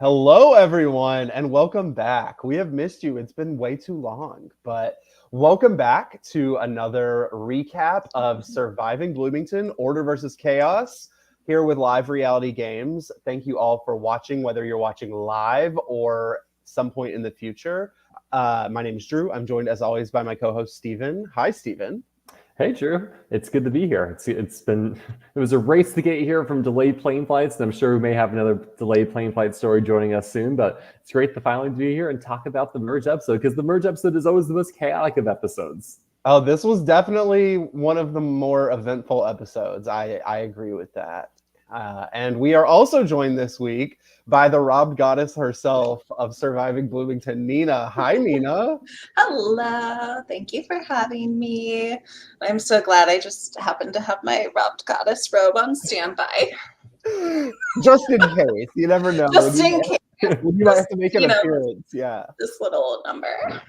Hello, everyone, and welcome back. We have missed you. It's been way too long, but welcome back to another recap of Surviving Bloomington Order versus Chaos here with Live Reality Games. Thank you all for watching, whether you're watching live or some point in the future. My name is Drew. I'm joined, as always, by my co-host, Steven. Hi, Steven. Hey, Drew. It's good to be here. It was a race to get here from delayed plane flights, and I'm sure we may have another delayed plane flight story joining us soon, but it's great to finally be here and talk about the merge episode, because the merge episode is always the most chaotic of episodes. Oh, this was definitely one of the more eventful episodes. I agree with that. And we are also joined this week by the robbed goddess herself of Surviving Bloomington, Nina. Hi, Nina. Hello. Thank you for having me. I'm so glad I just happened to have my robbed goddess robe on standby. Just in case. You never know. Just in case. You might have to make an appearance. Yeah. This little number.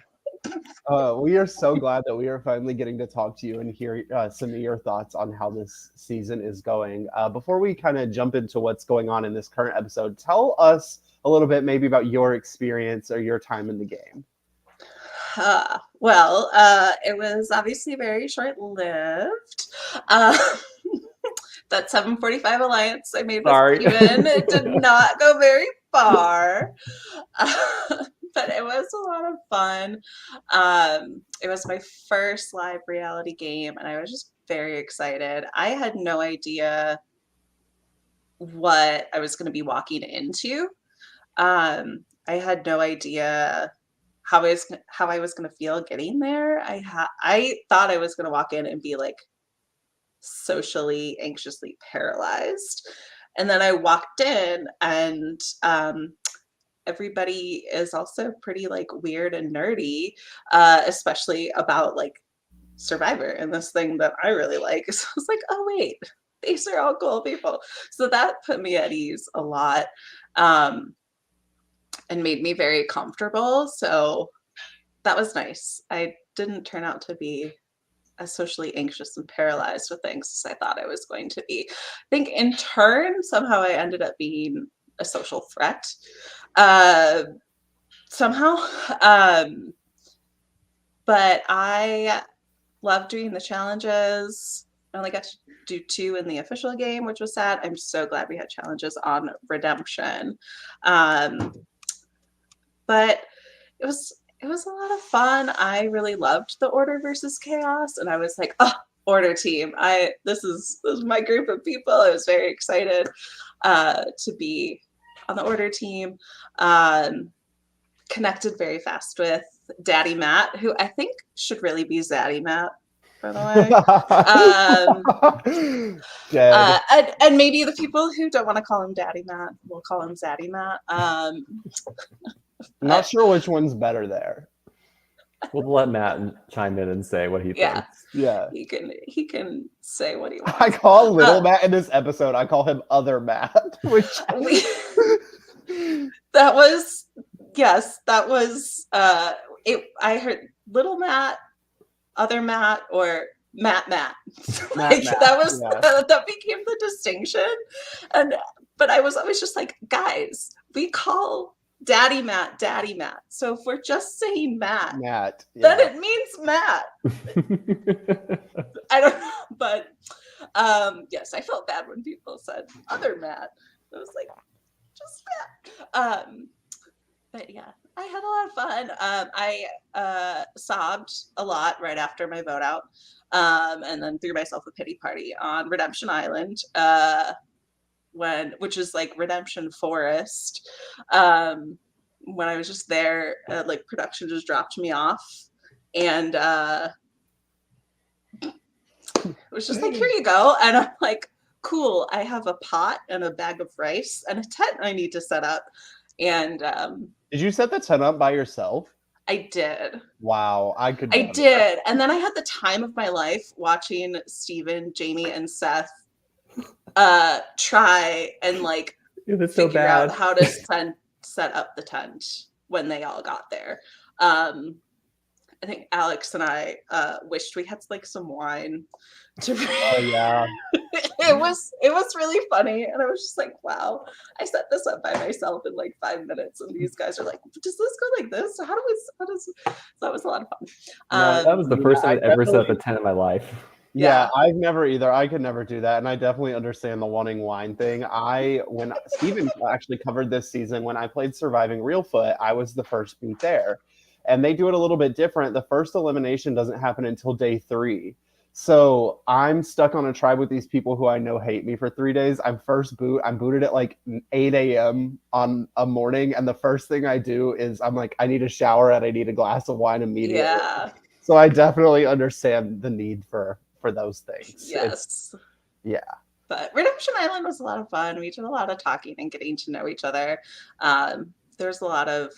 We are so glad that we are finally getting to talk to you and hear some of your thoughts on how this season is going. Before we kind of jump into what's going on in this current episode, tell us a little bit maybe about your experience or your time in the game. It was obviously very short-lived. That 745 alliance I made with Steven, it did not go very far. But it was a lot of fun. It was my first live reality game, and I was just very excited. I had no idea what I was going to be walking into. I had no idea how I was going to feel getting there. I thought I was going to walk in and be like socially, anxiously paralyzed. And then I walked in, and everybody is also pretty like weird and nerdy, especially about like Survivor and this thing that I really like. So I was like, oh wait, these are all cool people. So that put me at ease a lot, and made me very comfortable. So that was nice. I didn't turn out to be as socially anxious and paralyzed with things as I thought I was going to be. I think in turn, somehow I ended up being a social threat. Somehow. But I love doing the challenges. I only got to do 2 in the official game, which was sad. I'm so glad we had challenges on Redemption. But it was a lot of fun. I really loved the Order versus Chaos, and I was like, oh, Order team. This is my group of people. I was very excited to be on the Order team. Connected very fast with Daddy Matt, who I think should really be Zaddy Matt, by the way. And maybe the people who don't want to call him Daddy Matt will call him Zaddy Matt. Not sure which one's better there. We'll let Matt chime in and say what he thinks. Yeah. He can say what he wants. I call little Matt in this episode, I call him Other Matt. Which that was it. I heard Little Matt, Other Matt, or Matt. That became the distinction. But I was always just like, guys, we call Daddy Matt. So if we're just saying Matt, then it means Matt. I don't know, but yes, I felt bad when people said Other Matt. I was like, just Matt. But yeah, I had a lot of fun. I sobbed a lot right after my vote out, and then threw myself a pity party on Redemption Island, which is like Redemption Forest. When I was just there, like production just dropped me off, and it was just like, here you go. And I'm like, cool, I have a pot and a bag of rice and a tent I need to set up. And did you set the tent up by yourself? I did. Wow, I did. And then I had the time of my life watching Steven, Jamie, and Seth try and like figure out how to set up the tent when they all got there. I think Alex and I wished we had like some wine to Oh yeah. it was really funny, and I was just like, wow, I set this up by myself in like 5 minutes, and these guys are like, does this go like this? How does so that was a lot of fun. No, that was the Yeah, first time I I'd ever set up definitely a tent in my life. Yeah, Yeah. I've never either. I could never do that, and I definitely understand the wanting wine thing. When Steven actually covered this season, when I played Surviving Reelfoot, I was the first beat there, and they do it a little bit different. The first elimination doesn't happen until day 3, so I'm stuck on a tribe with these people who I know hate me for 3 days. I'm booted at like 8 a.m. on a morning, and the first thing I do is I'm like, I need a shower and I need a glass of wine immediately. Yeah. So I definitely understand the need for those things. Yes. Yeah. But Redemption Island was a lot of fun. We did a lot of talking and getting to know each other. There's a lot of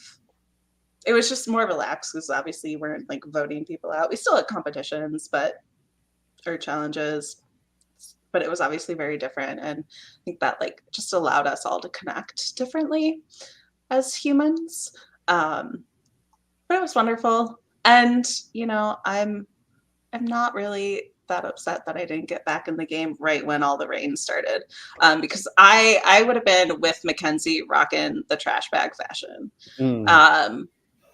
it was just more relaxed because obviously you weren't like voting people out. We still had competitions, or challenges, but it was obviously very different. And I think that like just allowed us all to connect differently as humans. But it was wonderful. And I'm not really that upset that I didn't get back in the game right when all the rain started, because I would have been with Mackenzie rocking the trash bag fashion, Mm.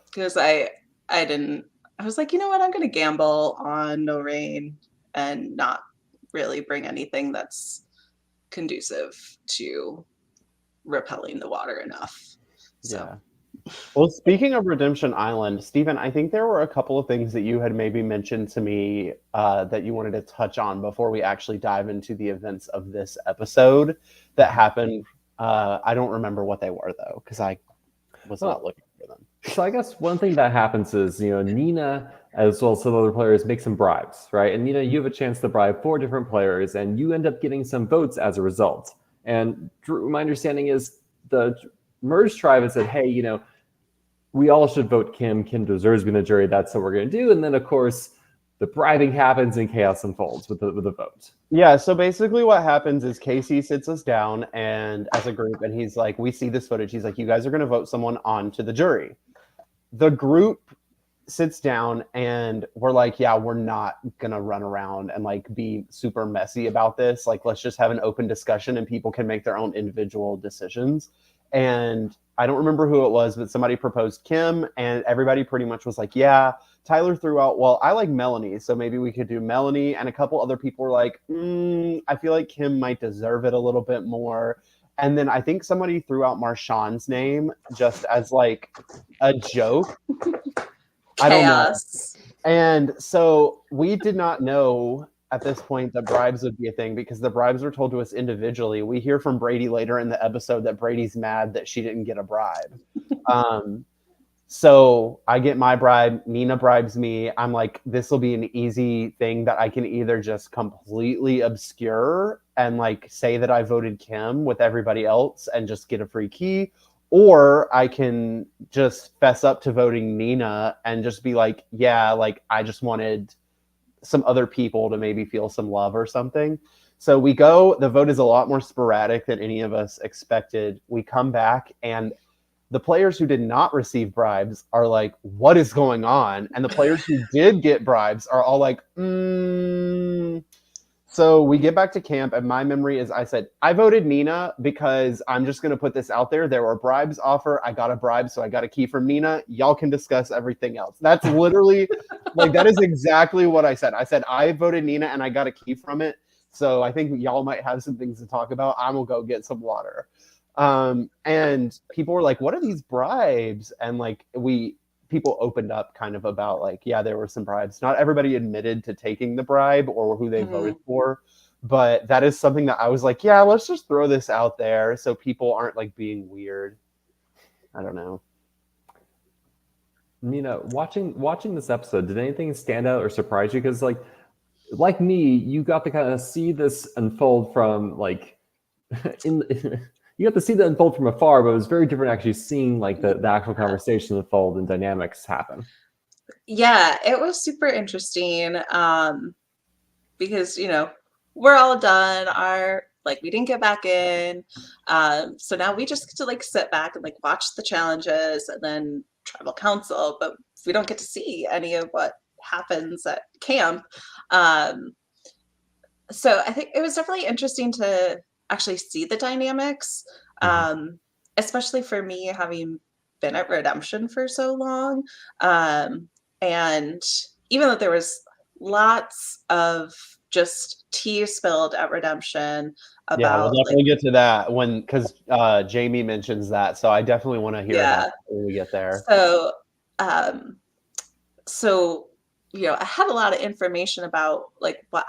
because I didn't. I was like, you know what? I'm going to gamble on no rain and not really bring anything that's conducive to repelling the water enough. So. Yeah. Well, speaking of Redemption Island, Stephen, I think there were a couple of things that you had maybe mentioned to me that you wanted to touch on before we actually dive into the events of this episode that happened. I don't remember what they were, though, because I was not looking for them. So I guess one thing that happens is, Nina, as well as some other players, make some bribes, right? And Nina, you have a chance to bribe 4 different players, and you end up getting some votes as a result. And Drew, my understanding is the Merge tribe had said, hey, we all should vote Kim. Kim deserves to be in the jury. That's what we're going to do. And then, of course, the bribing happens and chaos unfolds with the vote. Yeah, so basically what happens is Casey sits us down and as a group, and he's like, we see this footage. He's like, you guys are going to vote someone onto the jury. The group sits down and we're like, yeah, we're not going to run around and like be super messy about this. Like, let's just have an open discussion and people can make their own individual decisions. And I don't remember who it was, but somebody proposed Kim, and everybody pretty much was like, yeah. Tyler threw out, well, I like Melanie, so maybe we could do Melanie. And a couple other people were like, I feel like Kim might deserve it a little bit more. And then I think somebody threw out Marshawn's name just as like a joke. I don't know. And so we did not know at this point that bribes would be a thing because the bribes were told to us individually. We hear from Brady later in the episode that Brady's mad that she didn't get a bribe. So I get my bribe. Nina bribes me. I'm like, this will be an easy thing that I can either just completely obscure and like say that I voted Kim with everybody else and just get a free key, or I can just fess up to voting Nina and just be like, yeah, like I just wanted some other people to maybe feel some love or something. So we go, the vote is a lot more sporadic than any of us expected. We come back and the players who did not receive bribes are like, what is going on? And the players who did get bribes are all like, So we get back to camp, and my memory is I said, I voted Nina because I'm just going to put this out there. There were bribes offered. I got a bribe, so I got a key from Nina. Y'all can discuss everything else. That's literally, like, that is exactly what I said. I said, I voted Nina, and I got a key from it. So I think y'all might have some things to talk about. I'm going to go get some water. And people were like, what are these bribes? And like people opened up kind of about like, yeah, there were some bribes. Not everybody admitted to taking the bribe or who they voted for, but that is something that I was like, yeah, let's just throw this out there so people aren't like being weird. I don't know. Nina, watching this episode, did anything stand out or surprise you? Because like me, you got to kind of see this unfold from like you got to see that unfold from afar, but it was very different actually seeing like the actual conversation unfold and dynamics happen. Yeah, it was super interesting because, we're all done. We didn't get back in. So now we just get to like sit back and like watch the challenges and then tribal council, but we don't get to see any of what happens at camp. So I think it was definitely interesting to actually see the dynamics, especially for me having been at Redemption for so long. And even though there was lots of just tea spilled at Redemption Yeah, we'll about definitely get to that because Jamie mentions that. So I definitely want to hear about that when we get there. So, so I had a lot of information about like what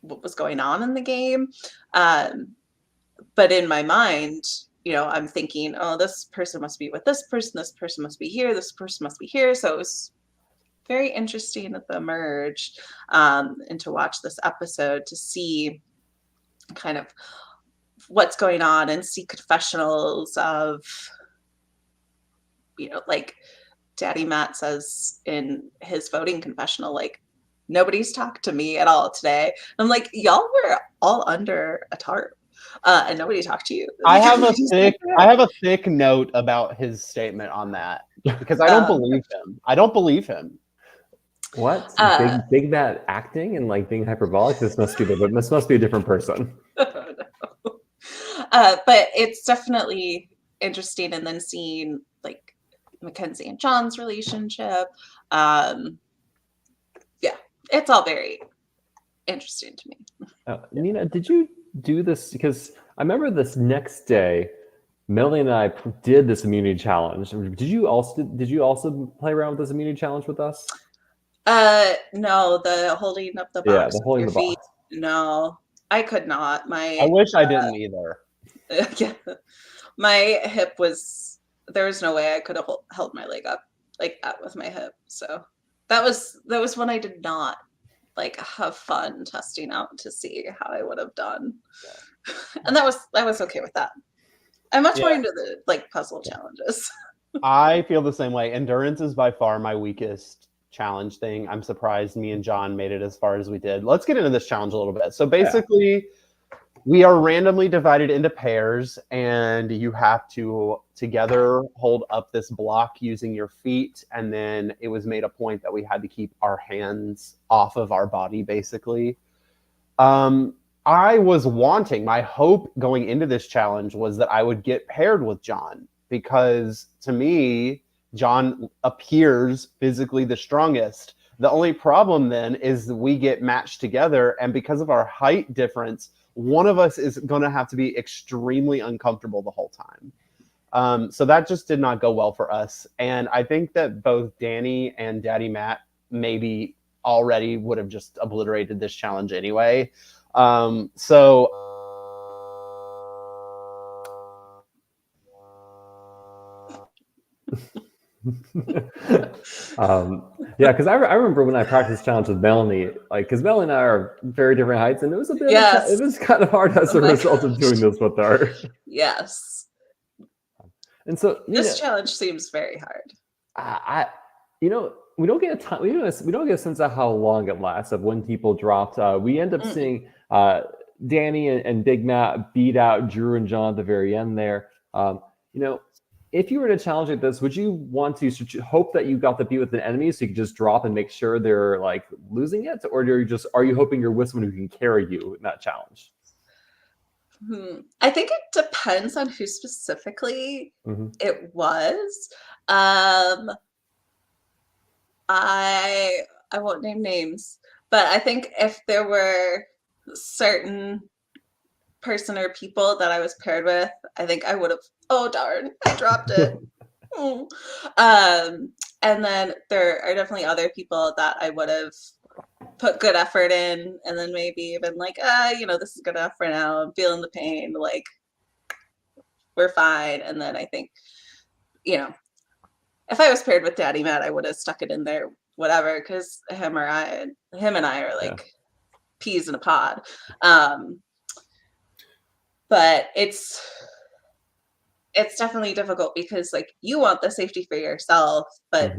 was going on in the game, but in my mind, I'm thinking, oh, this person must be with this person must be here, this person must be here. So it was very interesting at the merge, and to watch this episode to see kind of what's going on and see confessionals of, like Daddy Matt says in his voting confessional, like, nobody's talked to me at all today. I'm like, y'all were all under a tarp, and nobody talked to you. I have a thick note about his statement on that because I don't believe him. I don't believe him. What? Big Matt acting and like being hyperbolic? This must be a different person. No. But it's definitely interesting, and then seeing like Mackenzie and John's relationship. It's all very interesting to me. Nina, did you do this? Because I remember this next day, Melanie and I did this immunity challenge. Did you also play around with this immunity challenge with us? No, the holding up the box. Yeah, the holding your the feet. box. No, I could not. I wish I didn't either. Yeah, my hip was. There was no way I could have held my leg up like that with my hip. So that was when I did not like have fun testing out to see how I would have done, and I was okay with that. I'm much more into the like puzzle challenges. I feel the same way. Endurance is by far my weakest challenge thing. I'm surprised me and John made it as far as we did. Let's get into this challenge a little bit. So basically, we are randomly divided into pairs, and you have to together hold up this block using your feet. And then it was made a point that we had to keep our hands off of our body, basically. My hope going into this challenge was that I would get paired with John, because to me, John appears physically the strongest. The only problem then is we get matched together, and because of our height difference, one of us is going to have to be extremely uncomfortable the whole time. So that just did not go well for us. And I think that both Danny and Daddy Matt maybe already would have just obliterated this challenge anyway. Because I remember when I practiced challenge with Melanie, like, because Melanie and I are very different heights, and it was it was kind of hard as a result of doing this with her. Yes. And so this challenge seems very hard. We don't get a time. We don't get a sense of how long it lasts, of when people dropped. We end up seeing Danny and Big Matt beat out Drew and John at the very end there. If you were in a challenge like this, would you want to hope that you got to be with an enemy so you could just drop and make sure they're like losing it, or are you hoping you're with someone who can carry you in that challenge? I think it depends on who specifically it was. I won't name names, but I think if there were certain person or people that I was paired with, I think I would have, oh darn, I dropped it. And then there are definitely other people that I would have put good effort in, and then maybe even like, this is good enough for now. I'm feeling the pain, like we're fine. And then I think, if I was paired with Daddy Matt, I would have stuck it in there, whatever, because him and I are like peas in a pod. But it's definitely difficult because like you want the safety for yourself, but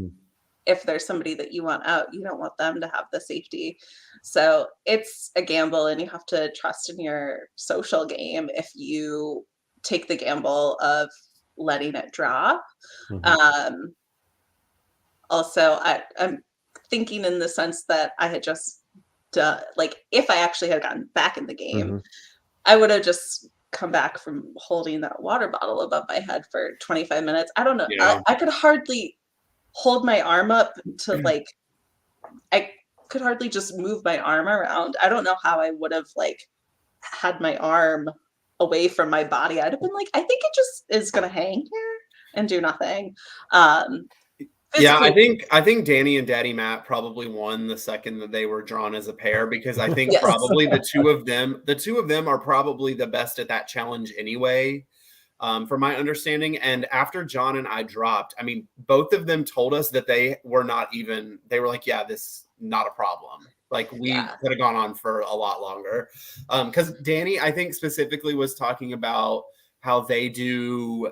if there's somebody that you want out, you don't want them to have the safety. So it's a gamble, and you have to trust in your social game if you take the gamble of letting it drop. also I'm thinking in the sense that I had just like if I actually had gotten back in the game, I would have just come back from holding that water bottle above my head for 25 minutes. I don't know. Yeah. I could hardly hold my arm up to like I could hardly just move my arm around. I don't know how I would have like had my arm away from my body. I'd have been like, I think it just is gonna hang here and do nothing. Yeah, Physically, I think Danny and Daddy Matt probably won the second that they were drawn as a pair, because I think yes. probably the two of them are probably the best at that challenge anyway. From my understanding. And after John and I dropped, I mean, both of them told us that they were like, yeah, this not a problem. Like we Yeah. could have gone on for a lot longer. Because Danny, I think specifically was talking about how they do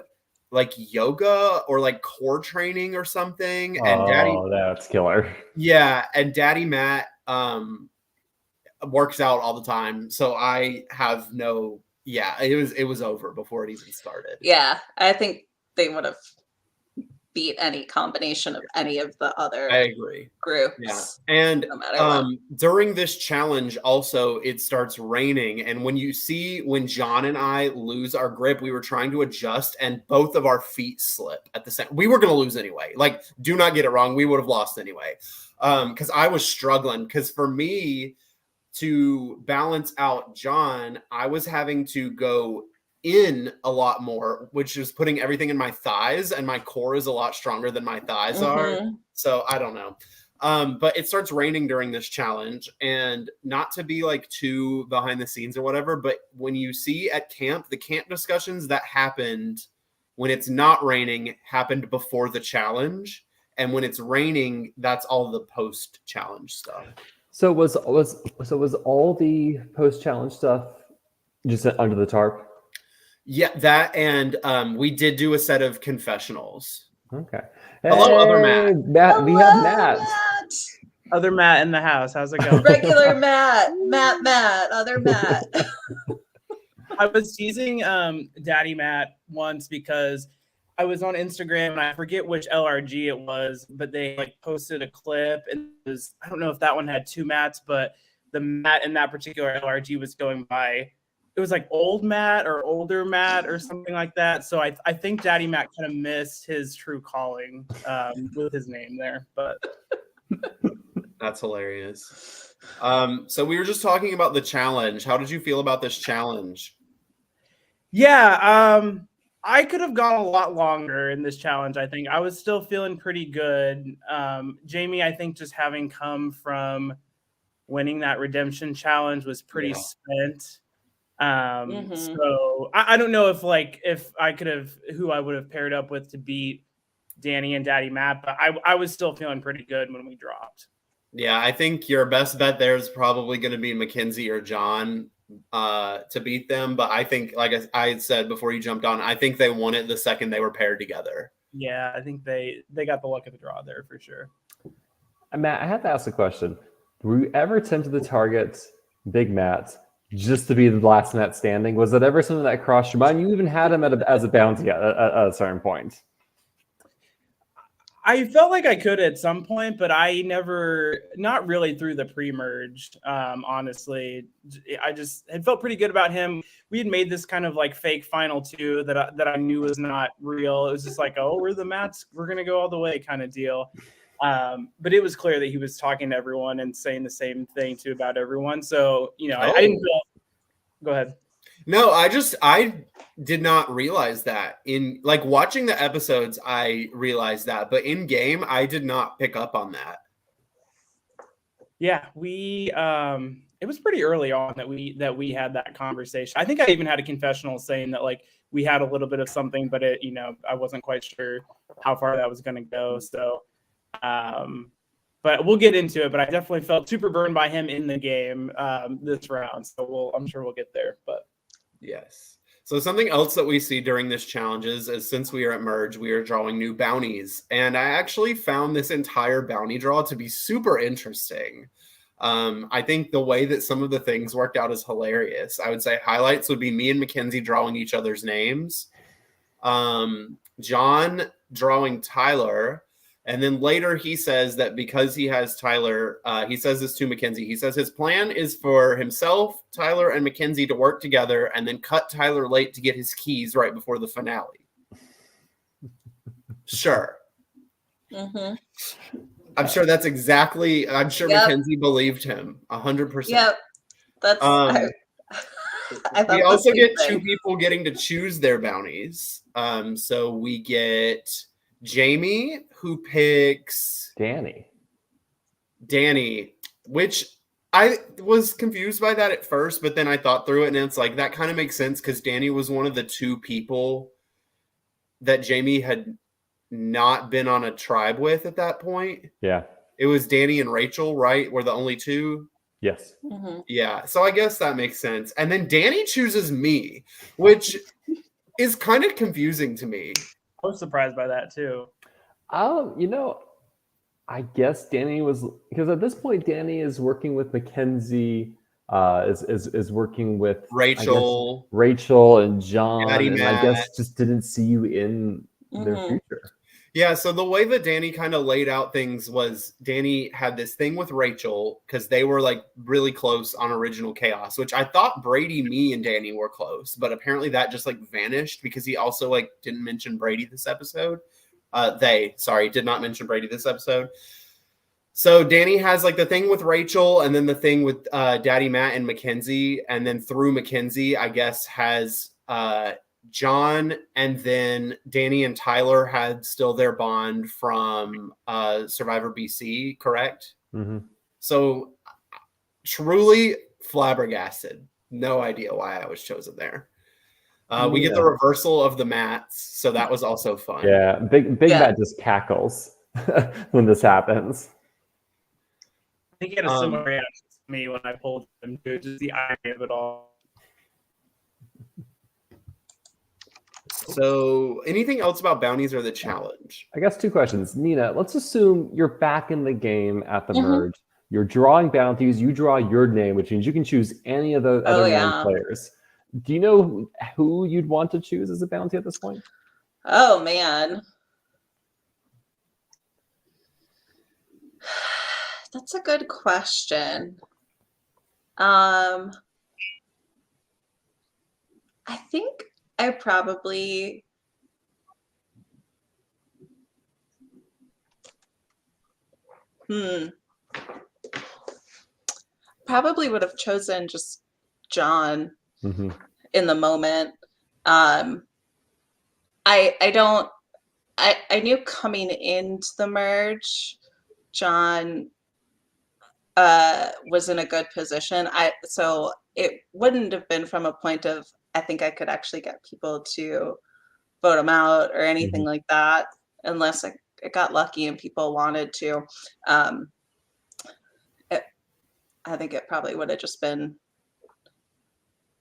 like yoga or like core training or something. And That's killer. yeah, and Daddy Matt works out all the time. So I have no it was over before it even started. Yeah. I think they would have beat any combination of any of the other I agree. groups. Yeah. And no matter what. during this challenge also it starts raining, and when John and I lose our grip, we were trying to adjust and both of our feet slip at the same. We were going to lose anyway. Like, do not get it wrong, we would have lost anyway. Cuz I was struggling, cuz for me to balance out John, I was having to go in a lot more, which is putting everything in my thighs, and my core is a lot stronger than my thighs are. So I don't know. But it starts raining during this challenge, and not to be like too behind the scenes or whatever, but when you see at camp, the camp discussions that happened when it's not raining happened before the challenge. And when it's raining, that's all the post challenge stuff. So was all the post challenge stuff just under the tarp? Yeah, that, and we did do a set of confessionals. Okay. Hello, other Matt. Matt, we have Matt. Other Matt in the house. How's it going? Regular Matt, other Matt. I was teasing Daddy Matt once because I was on Instagram and I forget which LRG it was, but they like posted a clip, and it was, I don't know if that one had two Matts, but the Matt in that particular LRG was going by, it was like old Matt or older Matt or something like that. So I think Daddy Matt kind of missed his true calling with his name there, but that's hilarious. So we were just talking about the challenge. How did you feel about this challenge? Yeah, I could have gone a lot longer in this challenge. I think I was still feeling pretty good. Jamie, I think just having come from winning that redemption challenge was pretty spent. So I don't know if I could have who I would have paired up with to beat Danny and Daddy Matt, but I was still feeling pretty good when we dropped. Yeah, I think your best bet there is probably going to be Mackenzie or John to beat them. But I think, like I said before you jumped on, I think they won it the second they were paired together. Yeah, I think they got the luck of the draw there for sure. Matt, I have to ask a question. Were you ever tempted to target Big Matt just to be the last Matt standing? Was it ever something that crossed your mind? You even had him as a bounty at a certain point. I felt like I could at some point, but I never, not really through the pre-merge, honestly. I just had felt pretty good about him. We had made this kind of like fake final two that I knew was not real. It was just like, oh, we're the Mats, we're going to go all the way kind of deal. But it was clear that he was talking to everyone and saying the same thing too about everyone. So, I didn't feel, go ahead. No, I did not realize that. In like watching the episodes, I realized that, but in game, I did not pick up on that. Yeah, it was pretty early on that we had that conversation. I think I even had a confessional saying that like we had a little bit of something, but it, I wasn't quite sure how far that was going to go. So, but we'll get into it. But I definitely felt super burned by him in the game this round. So I'm sure we'll get there. But yes. So something else that we see during this challenges is since we are at Merge, we are drawing new bounties. And I actually found this entire bounty draw to be super interesting. I think the way that some of the things worked out is hilarious. I would say highlights would be me and Mackenzie drawing each other's names. John drawing Tyler. And then later he says that because he has Tyler, he says this to Mackenzie. He says his plan is for himself, Tyler, and Mackenzie to work together and then cut Tyler late to get his keys right before the finale. Sure. Mm-hmm. I'm sure that's exactly, I'm sure Mackenzie believed him 100%. Yep. That's, I we also get two people getting to choose their bounties. So we get Jamie, who picks Danny, which I was confused by that at first, but then I thought through it and it's like that kind of makes sense because Danny was one of the two people that Jamie had not been on a tribe with at that point. Yeah. It was Danny and Rachel, right? Were the only two. Yes. Mm-hmm. Yeah. So I guess that makes sense. And then Danny chooses me, which is kind of confusing to me. I was surprised by that too. I guess Danny was, because at this point Danny is working with Mackenzie, is working with Rachel and John, Daddy and Matt. I guess just didn't see you in their future. Yeah, so the way that Danny kind of laid out things was Danny had this thing with Rachel because they were like really close on Original Chaos, which I thought Brady, me, and Danny were close, but apparently that just like vanished because he also like didn't mention Brady this episode. Did not mention Brady this episode. So Danny has like the thing with Rachel and then the thing with Daddy Matt and Mackenzie, and then through Mackenzie, I guess, has John, and then Danny and Tyler had still their bond from Survivor BC, correct? Mm-hmm. So truly flabbergasted. No idea why I was chosen there. We get the reversal of the mats, so that was also fun. Yeah, Big Matt just cackles when this happens. I think he had a similar reaction to me when I pulled him to just the irony of it all. So anything else about bounties or the challenge? I guess two questions. Nina, let's assume you're back in the game at the merge. You're drawing bounties. You draw your name, which means you can choose any of the other 9 players. Do you know who you'd want to choose as a bounty at this point? Oh, man. That's a good question. I think I probably would have chosen just John in the moment. I knew coming into the merge, John was in a good position. So it wouldn't have been from a point of I think I could actually get people to vote him out or anything like that, unless I got lucky and people wanted to. I think it probably would have just been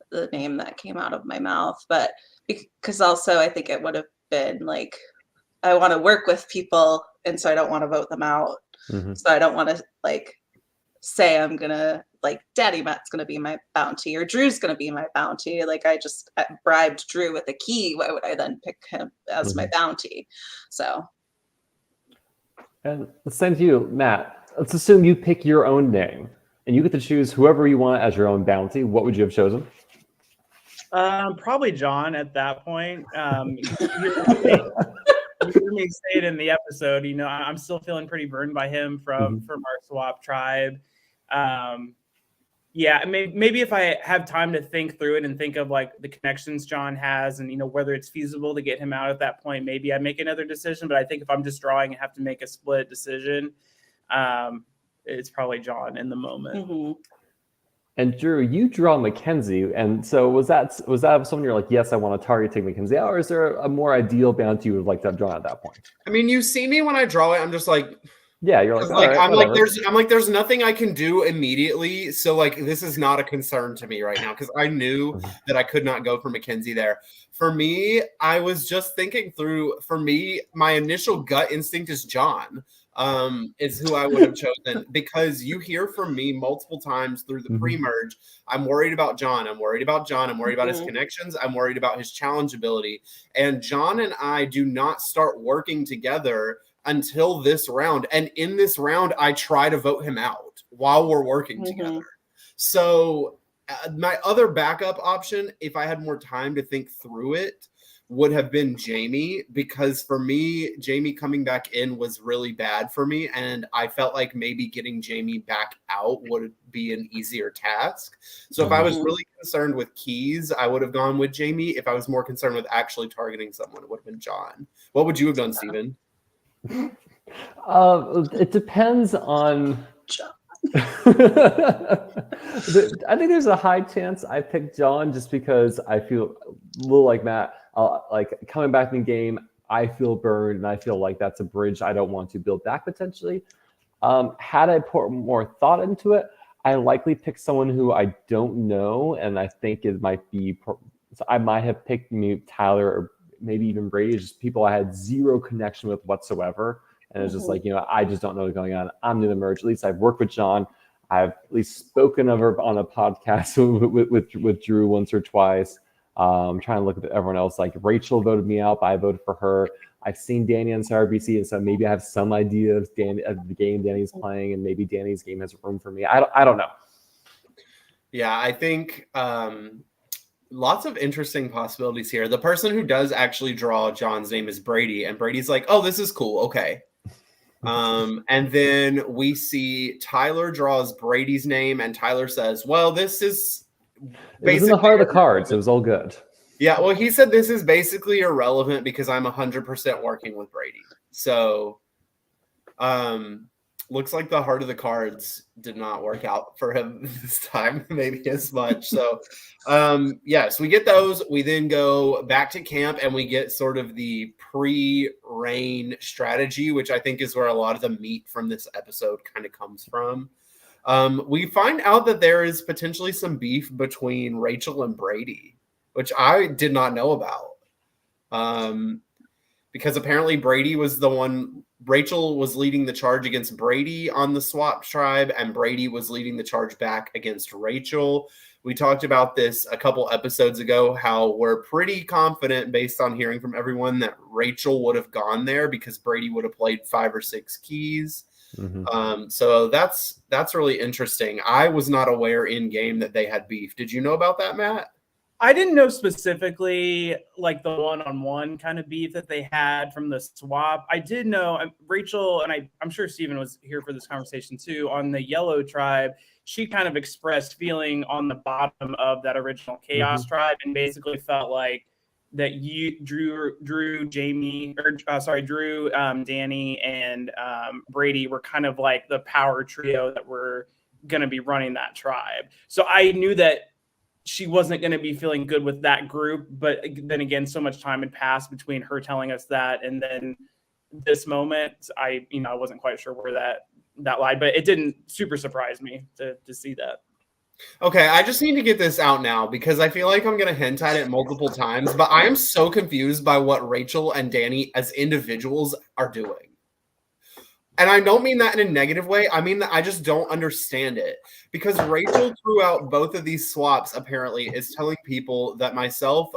the name that came out of my mouth, but because also I think it would have been like, I want to work with people, and so I don't want to vote them out. So I don't want to like say I'm gonna like Daddy Matt's gonna be my bounty or Drew's gonna be my bounty. Like I bribed Drew with a key. Why would I then pick him as my bounty? So. And the same to you, Matt. Let's assume you pick your own name and you get to choose whoever you want as your own bounty. What would you have chosen? Probably John at that point. You hear me say it in the episode, I'm still feeling pretty burned by him from our swap tribe. Maybe if I have time to think through it and think of like the connections John has and whether it's feasible to get him out at that point, maybe I make another decision. But I think if I'm just drawing and have to make a split decision, it's probably John in the moment. And Drew, you draw Mackenzie, and so was that someone you're like, yes, I want to target take Mackenzie out, or is there a more ideal bounty you would like to have drawn at that point? I mean, you see me when I draw it, I'm just like, yeah, you're like, right, I'm like, there's nothing I can do immediately, so like this is not a concern to me right now because I knew that I could not go for Mackenzie there. For me, I was just thinking through. For me, my initial gut instinct is John. Is who I would have chosen because you hear from me multiple times through the pre-merge. I'm worried about John. I'm worried about his connections. I'm worried about his challenge ability. And John and I do not start working together until this round. And in this round, I try to vote him out while we're working together. So my other backup option, if I had more time to think through it, would have been Jamie, because for me, Jamie coming back in was really bad for me. And I felt like maybe getting Jamie back out would be an easier task. So if I was really concerned with keys, I would have gone with Jamie. If I was more concerned with actually targeting someone, it would have been John. What would you have done, Steven? It depends on. I think there's a high chance I picked John just because I feel a little like Matt. Like coming back in the game, I feel burned, and I feel like that's a bridge I don't want to build back potentially. Had I put more thought into it, I likely picked someone who I don't know, and I think it might be. So I might have picked Tyler or maybe even Brady, just people I had zero connection with whatsoever. And it's just like, I just don't know what's going on. I'm new to merge. At least I've worked with John. I've at least spoken of her on a podcast with Drew once or twice. I'm trying to look at everyone else. Like Rachel voted me out, but I voted for her. I've seen Danny on CRBC, and so maybe I have some idea of the game Danny's playing, and maybe Danny's game has room for me. I don't know. Yeah, I think lots of interesting possibilities here. The person who does actually draw John's name is Brady, and Brady's like, oh, this is cool. Okay. And then we see Tyler draws Brady's name, and Tyler says, well, this is basically, it was in the heart of the cards. It was all good. Yeah, well, he said this is basically irrelevant because I'm 100% working with Brady. So looks like the heart of the cards did not work out for him this time, maybe as much. So yes, we get those. We then go back to camp and we get sort of the pre-rain strategy, which I think is where a lot of the meat from this episode kind of comes from. We find out that there is potentially some beef between Rachel and Brady, which I did not know about. Because apparently Brady was the one, Rachel was leading the charge against Brady on the swap tribe, and Brady was leading the charge back against Rachel. We talked about this a couple episodes ago, how we're pretty confident based on hearing from everyone that Rachel would have gone there because Brady would have played 5 or 6 keys. So that's really interesting. I was not aware in game that they had beef. Did you know about that, Matt? I didn't know specifically like the one-on-one kind of beef that they had from the swap. I did know Rachel, and I'm sure Steven was here for this conversation too, on the yellow tribe, she kind of expressed feeling on the bottom of that original chaos tribe and basically felt like that Drew, Jamie, Drew, Danny, and Brady were kind of like the power trio that were going to be running that tribe. So I knew that she wasn't going to be feeling good with that group. But then again, so much time had passed between her telling us that and then this moment. I wasn't quite sure where that lied, but it didn't super surprise me to see that. Okay, I just need to get this out now because I feel like I'm going to hint at it multiple times, but I am so confused by what Rachel and Danny as individuals are doing. And I don't mean that in a negative way. I mean that I just don't understand it. Because Rachel throughout both of these swaps apparently is telling people that myself,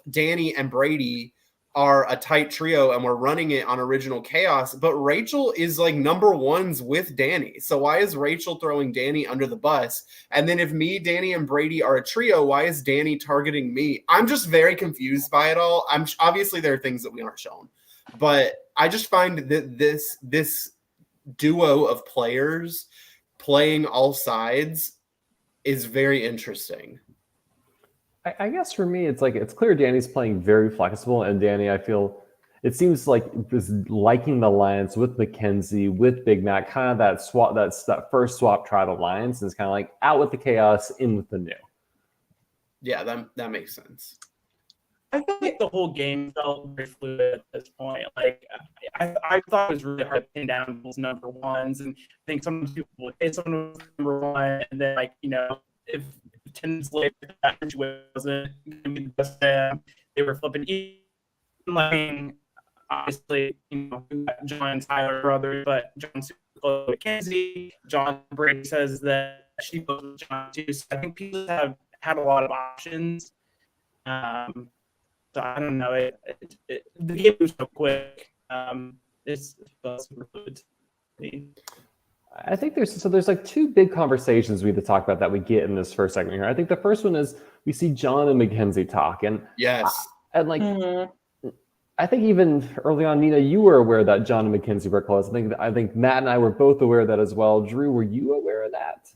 Danny, and Brady are a tight trio and we're running it on Original Chaos. But Rachel is like number ones with Danny. So why is Rachel throwing Danny under the bus? And then if me, Danny, and Brady are a trio, why is Danny targeting me? I'm just very confused by it all. Obviously there are things that we aren't shown. But I just find that this duo of players playing all sides is very interesting. I guess for me, it's clear Danny's playing very flexible, and Danny, I feel it seems like is liking the alliance with Mackenzie, with Big Mac, kind of that first swap tried alliance, and it's kind of like out with the chaos, in with the new. Yeah, that makes sense. I feel like the whole game felt very fluid at this point. Like I thought it was really hard to pin down those number ones, and I think some people would say someone was number one, and then if 10 minutes later that wasn't going to be the best they were flipping. Like obviously, John and Tyler brothers, but John's close to Mackenzie. John Brady says that she goes with John too. So I think people have had a lot of options. So I don't know. The game was so quick. It's super fluid to me. I think there's like two big conversations we need to talk about that we get in this first segment here. I think the first one is we see John and Mackenzie talk, and Yes. and like I think even early on, Nina, you were aware that John and Mackenzie were close. I think Matt and I were both aware of that as well. Drew, were you aware of that?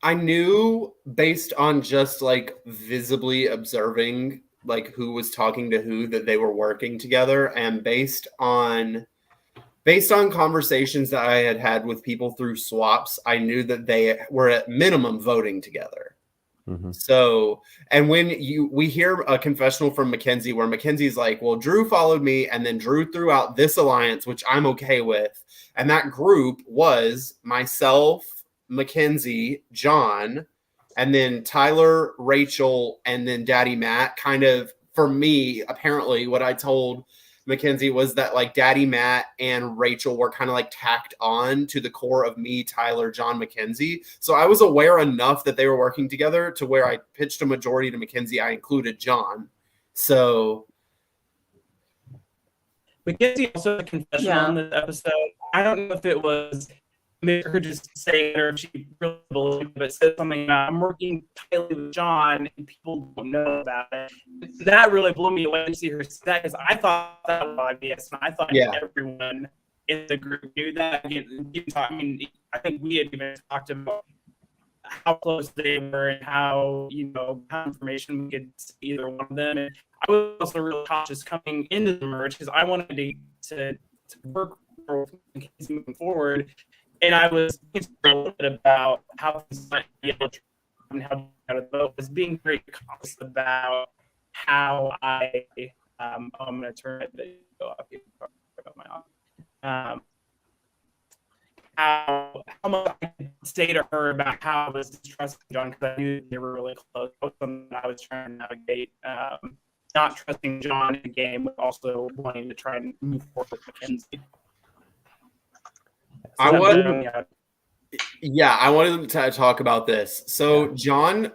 I knew based on just like visibly observing like who was talking to who that they were working together, and based on conversations that I had had with people through swaps, I knew that they were at minimum voting together. Mm-hmm. So, and when we hear a confessional from Mackenzie where Mackenzie's like, well, Drew followed me and then Drew threw out this alliance, which I'm okay with. And that group was myself, Mackenzie, John, and then Tyler, Rachel, and then Daddy Matt. Kind of, for me, apparently what I told Mackenzie was that like Daddy Matt and Rachel were kind of like tacked on to the core of me, Tyler, John, Mackenzie. So I was aware enough that they were working together to where I pitched a majority to Mackenzie. I included John. So Mackenzie also had a confession on this episode. I don't know if it was maybe her just saying it or if she really believed it, but said something about I'm working tightly with John and people don't know about it. That really blew me away to see her say that, because I thought that was obvious, and I thought everyone in the group knew that. I mean, I think we had even talked about how close they were and how information we could see either one of them. And I was also really cautious coming into the merge because I wanted to work with Mackenzie moving forward. And I was thinking a little bit about how things might be able to and how to vote. I was being very cautious about how I'm going to turn the video off. About my how much I could say to her about how I was distrusting John, because I knew they were really close. Both of them I was trying to navigate, not trusting John in the game, but also wanting to try and move forward with Mackenzie. I wanted to talk about this. So John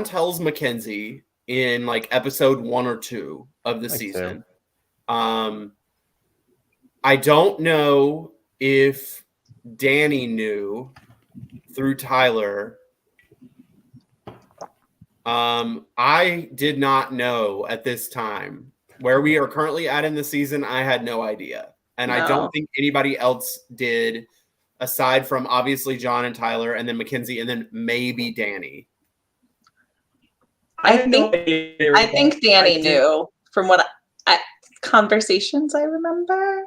tells Mackenzie in like episode 1 or 2 of the season. I don't know if Danny knew through Tyler. I did not know at this time. Where we are currently at in the season, I had no idea. And I don't think anybody else did, aside from obviously John and Tyler, and then Mackenzie, and then maybe Danny. I think Danny knew from what conversations I remember.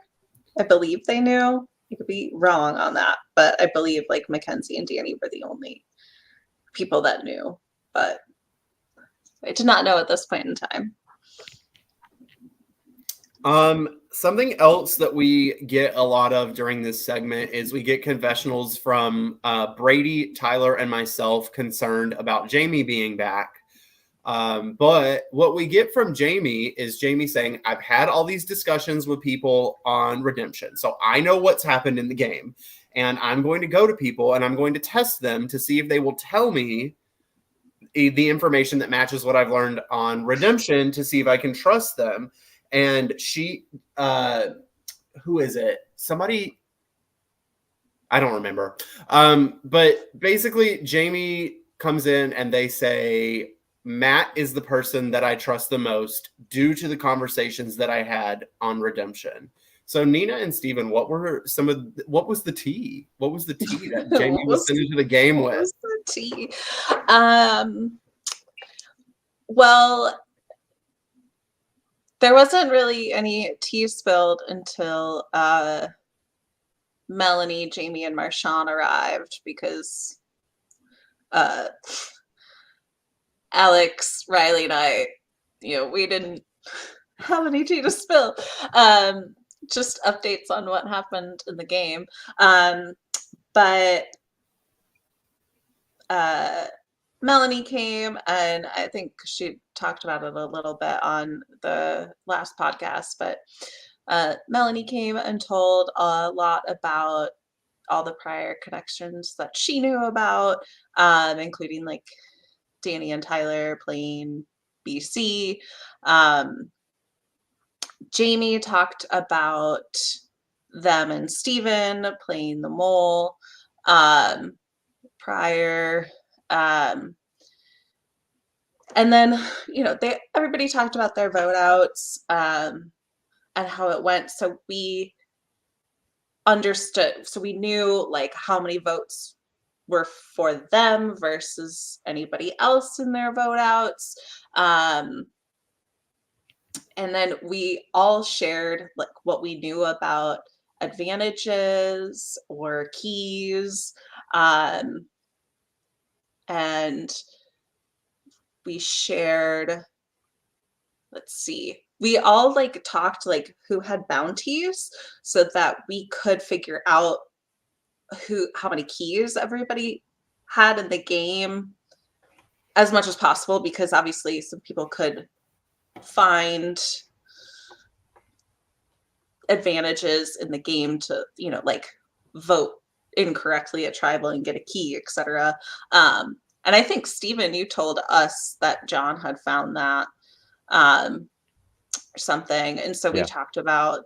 I believe they knew. I could be wrong on that, but I believe like Mackenzie and Danny were the only people that knew. But I did not know at this point in time. Something else that we get a lot of during this segment is we get confessionals from Brady, Tyler, and myself concerned about Jamie being back. But what we get from Jamie is Jamie saying, I've had all these discussions with people on Redemption, so I know what's happened in the game, and I'm going to go to people and I'm going to test them to see if they will tell me the information that matches what I've learned on Redemption to see if I can trust them. And she, who is it? Somebody, I don't remember. But basically Jamie comes in and they say, Matt is the person that I trust the most due to the conversations that I had on Redemption. So Nina and Steven, what was the tea? What was the tea that Jamie was sent into the game with? What was the tea? Well, there wasn't really any tea spilled until Melanie, Jamie, and Marshawn arrived, because Alex, Riley, and I, we didn't have any tea to spill. Just updates on what happened in the game. But Melanie came, and I think she talked about it a little bit on the last podcast, but Melanie came and told a lot about all the prior connections that she knew about, including like Danny and Tyler being BC. Jamie talked about them and Steven playing the mole prior. And then, everybody talked about their vote outs and how it went. So we understood, so we knew like how many votes were for them versus anybody else in their vote outs. And then we all shared like what we knew about advantages or keys. And we shared, let's see, we all like talked like who had bounties so that we could figure out how many keys everybody had in the game as much as possible, because obviously some people could find advantages in the game to, like vote incorrectly at tribal and get a key, etc. And I think Steven, you told us that John had found that or something. And so we talked about.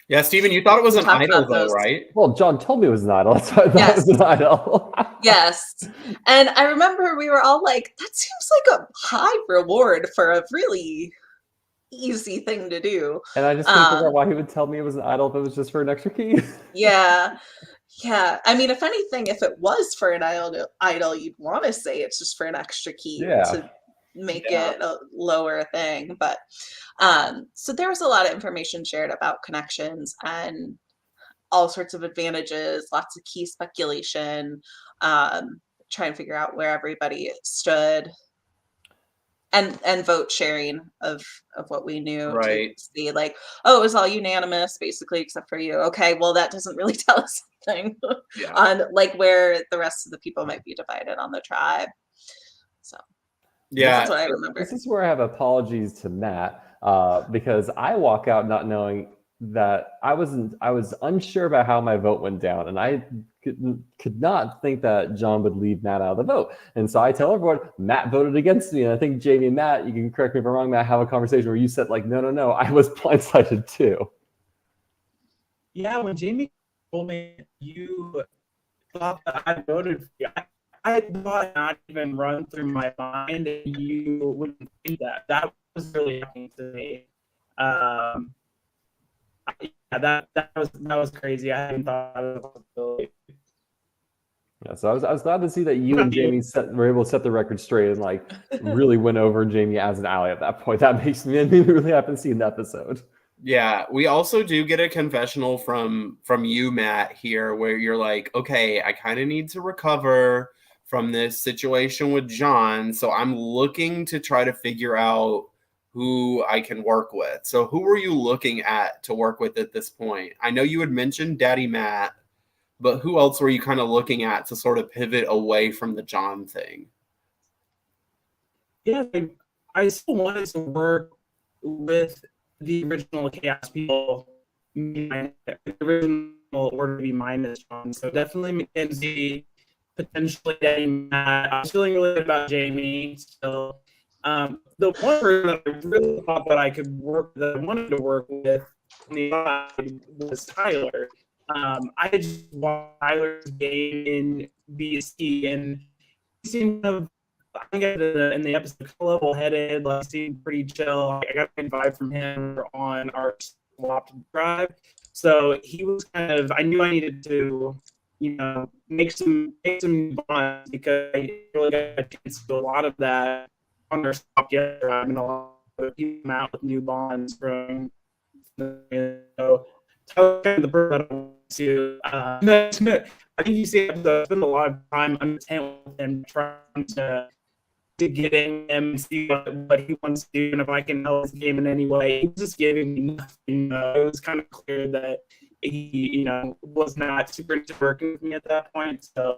Yeah, Steven, you thought it was an idol though, right? Well, John told me it was an idol. That's why I thought it was an idol. Yes. And I remember we were all like, that seems like a high reward for a really easy thing to do. And I just couldn't figure out why he would tell me it was an idol if it was just for an extra key. Yeah. I mean, if anything, if it was for an idol, you'd want to say it's just for an extra key to make it a lower thing. But so there was a lot of information shared about connections and all sorts of advantages, lots of key speculation, try and figure out where everybody stood, and vote sharing of what we knew. Right. To see like, oh, it was all unanimous basically except for you. Okay, well that doesn't really tell us something on like where the rest of the people might be divided on the tribe. So that's what I remember. This is where I have apologies to Matt because I walk out not knowing that I was unsure about how my vote went down, and I could not think that John would leave Matt out of the vote. And so I tell everyone, Matt voted against me. And I think Jamie and Matt, you can correct me if I'm wrong, Matt, have a conversation where you said like, no, I was blindsided too. Yeah, when Jamie told me you thought that I voted for you, I thought not even run through my mind that you wouldn't think that. That was really happening to me. That was crazy. I hadn't thought of the possibility. Yeah, so I was glad to see that you and Jamie were able to set the record straight and like really win over Jamie as an ally at that point. That made me really happy to see in the episode. Yeah, we also do get a confessional from you, Matt, here, where you're like, okay, I kind of need to recover from this situation with John, so I'm looking to try to figure out who I can work with. So who were you looking at to work with at this point? I know you had mentioned Daddy Matt, but who else were you kind of looking at to sort of pivot away from the John thing? Yeah, I still wanted to work with the original Chaos people, the original Order to be minus John. So definitely Mackenzie, potentially Daddy Matt. I was feeling really good about Jamie still. The one person that I really thought that I could work, that I wanted to work with on the side was Tyler. I just watched Tyler's game in BC, and he seemed kind of, I think in the episode, level-headed, like seemed pretty chill. I got a good vibe from him on our swapped drive. So he was kind of, I knew I needed to, make some bonds, because I really got a chance to do a lot of that on our swap drive, and a lot of people come out with new bonds from, Tyler, the person I want to. I think you see, I spend a lot of time understanding with him, trying to get in him and see what he wants to do, and if I can help his game in any way. He was just giving me nothing. It was kind of clear that he, was not super into working with me at that point. So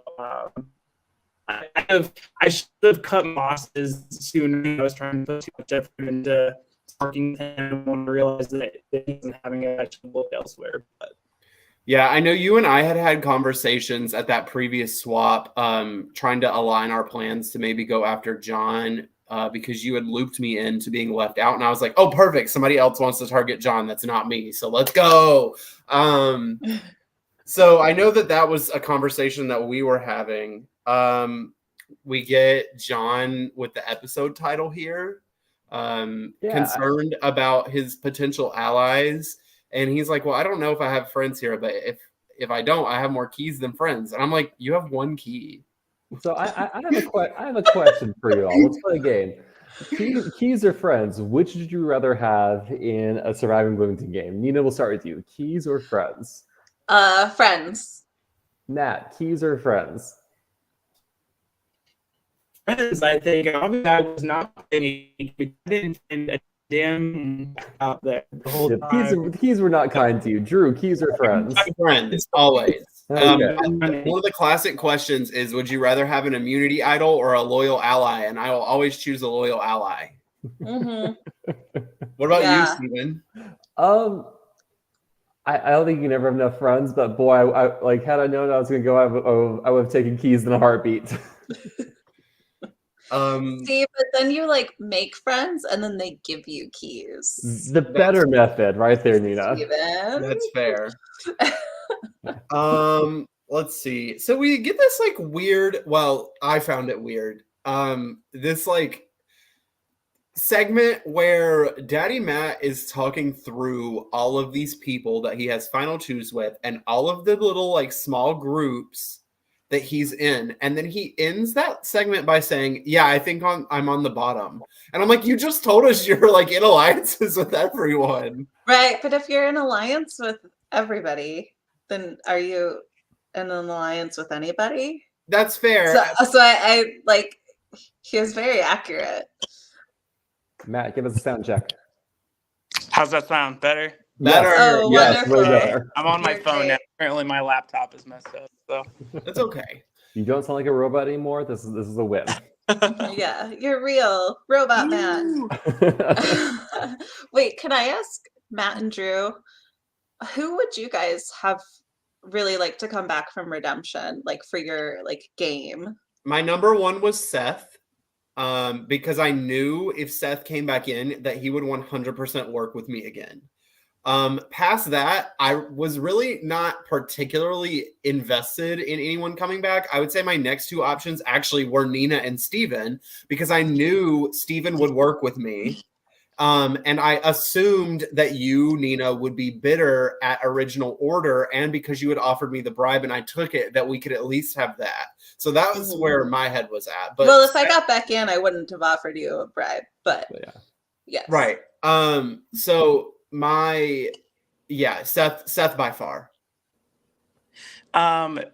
I should have cut losses sooner. I was trying to put too much effort into working with him. I want to realize that he wasn't having an actual look elsewhere. But yeah, I know you and I had conversations at that previous swap, trying to align our plans to maybe go after John. because you had looped me into being left out, and I was like, oh, perfect. Somebody else wants to target John. That's not me. So let's go. So I know that was a conversation that we were having. We get John with the episode title here, concerned about his potential allies. And he's like, well, I don't know if I have friends here, but if I don't, I have more keys than friends. And I'm like, you have one key. So I have a question for you all. Let's play a game. Keys or friends? Which would you rather have in a Surviving Bloomington game? Nina, we'll start with you. Keys or friends? Friends. Nat, keys or friends? Friends, I think. Obviously, I was not I didn't find a damn out there the whole time. Keys were not kind to you. Drew, keys or friends? Friends, always. Okay. One of the classic questions is, would you rather have an immunity idol or a loyal ally? And I will always choose a loyal ally. Mm-hmm. What about you, Steven? I don't think you can ever have enough friends, but boy, I like had I known I was going to go, I would have taken keys in a heartbeat. See, but then you like make friends and then they give you keys. The better method right there, Nina. Steven. That's fair. Let's see. So we get this like weird, well, I found it weird. This like segment where Daddy Matt is talking through all of these people that he has final twos with and all of the little like small groups that he's in, and then he ends that segment by saying, yeah, I think I'm on the bottom. And I'm like, you just told us you're like in alliances with everyone. Right, but if you're in alliance with everybody, then are you in an alliance with anybody? That's fair. So I like, he was very accurate. Matt, give us a sound check. How's that sound? Better? Better. Oh, yes, wonderful. way better. I'm on my phone now. Apparently my laptop is messed up. So That's okay. You don't sound like a robot anymore. This is a win. Yeah, you're real. Robot man. Wait, can I ask Matt and Drew, who would you guys have really liked to come back from Redemption, like for your like game? My number one was Seth. Because I knew if Seth came back in that he would 100% work with me again. Past that, I was really not particularly invested in anyone coming back. I would say my next two options actually were Nina and Steven, because I knew Steven would work with me. And I assumed that you, Nina, would be bitter at Original Order, and because you had offered me the bribe and I took it, that we could at least have that. So that was where my head was at. But well, if I got back in, I wouldn't have offered you a bribe, but yeah. Yes. Right. So Seth by far.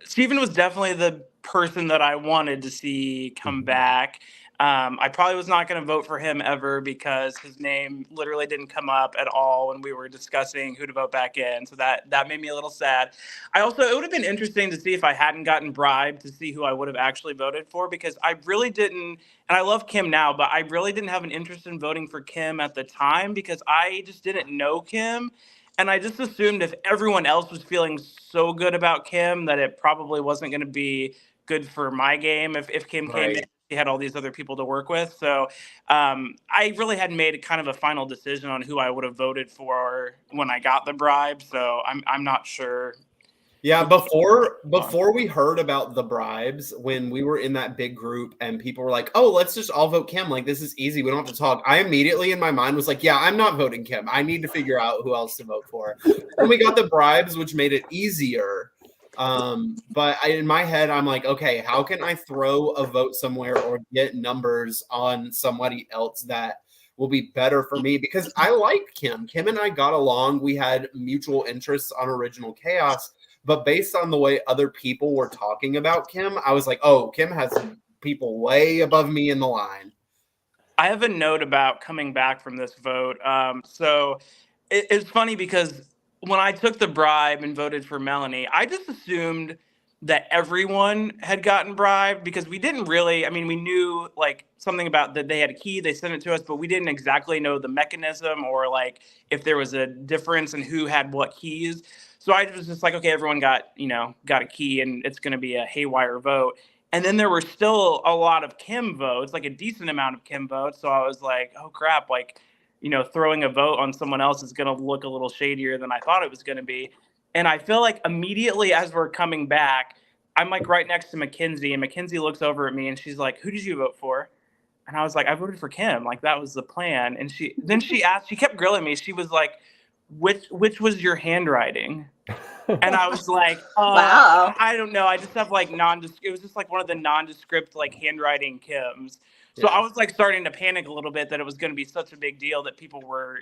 Steven was definitely the person that I wanted to see come back. I probably was not going to vote for him ever because his name literally didn't come up at all when we were discussing who to vote back in. So that made me a little sad. It would have been interesting to see if I hadn't gotten bribed to see who I would have actually voted for, because I really didn't, and I love Kim now, but I really didn't have an interest in voting for Kim at the time because I just didn't know Kim. And I just assumed if everyone else was feeling so good about Kim that it probably wasn't going to be good for my game if Kim came in. He had all these other people to work with. So I really hadn't made kind of a final decision on who I would have voted for when I got the bribe. So I'm not sure. Yeah, before we heard about the bribes, when we were in that big group and people were like, oh, let's just all vote Kim. Like, this is easy. We don't have to talk. I immediately in my mind was like, yeah, I'm not voting Kim. I need to figure out who else to vote for. And we got the bribes, which made it easier. But in my head, I'm like, okay, how can I throw a vote somewhere or get numbers on somebody else that will be better for me? Because I like Kim. Kim and I got along. We had mutual interests on Original Chaos. But based on the way other people were talking about Kim, I was like, oh, Kim has some people way above me in the line. I have a note about coming back from this vote. So it's funny because when I took the bribe and voted for Melanie, I just assumed that everyone had gotten bribed because we didn't really, we knew like something about that they had a key, they sent it to us, but we didn't exactly know the mechanism or like if there was a difference in who had what keys. So I was just like, okay, everyone got a key and it's going to be a haywire vote. And then there were still a lot of Kim votes, like a decent amount of Kim votes. So I was like, oh crap, like, throwing a vote on someone else is going to look a little shadier than I thought it was going to be. And I feel like immediately as we're coming back, I'm like right next to Mackenzie, and Mackenzie looks over at me and she's like, who did you vote for? And I was like, I voted for Kim. Like, that was the plan. And she kept grilling me. She was like, which was your handwriting? And I was like, Wow. I don't know. I just have like it was just like one of the nondescript like handwriting Kims. So I was like starting to panic a little bit that it was going to be such a big deal that people were,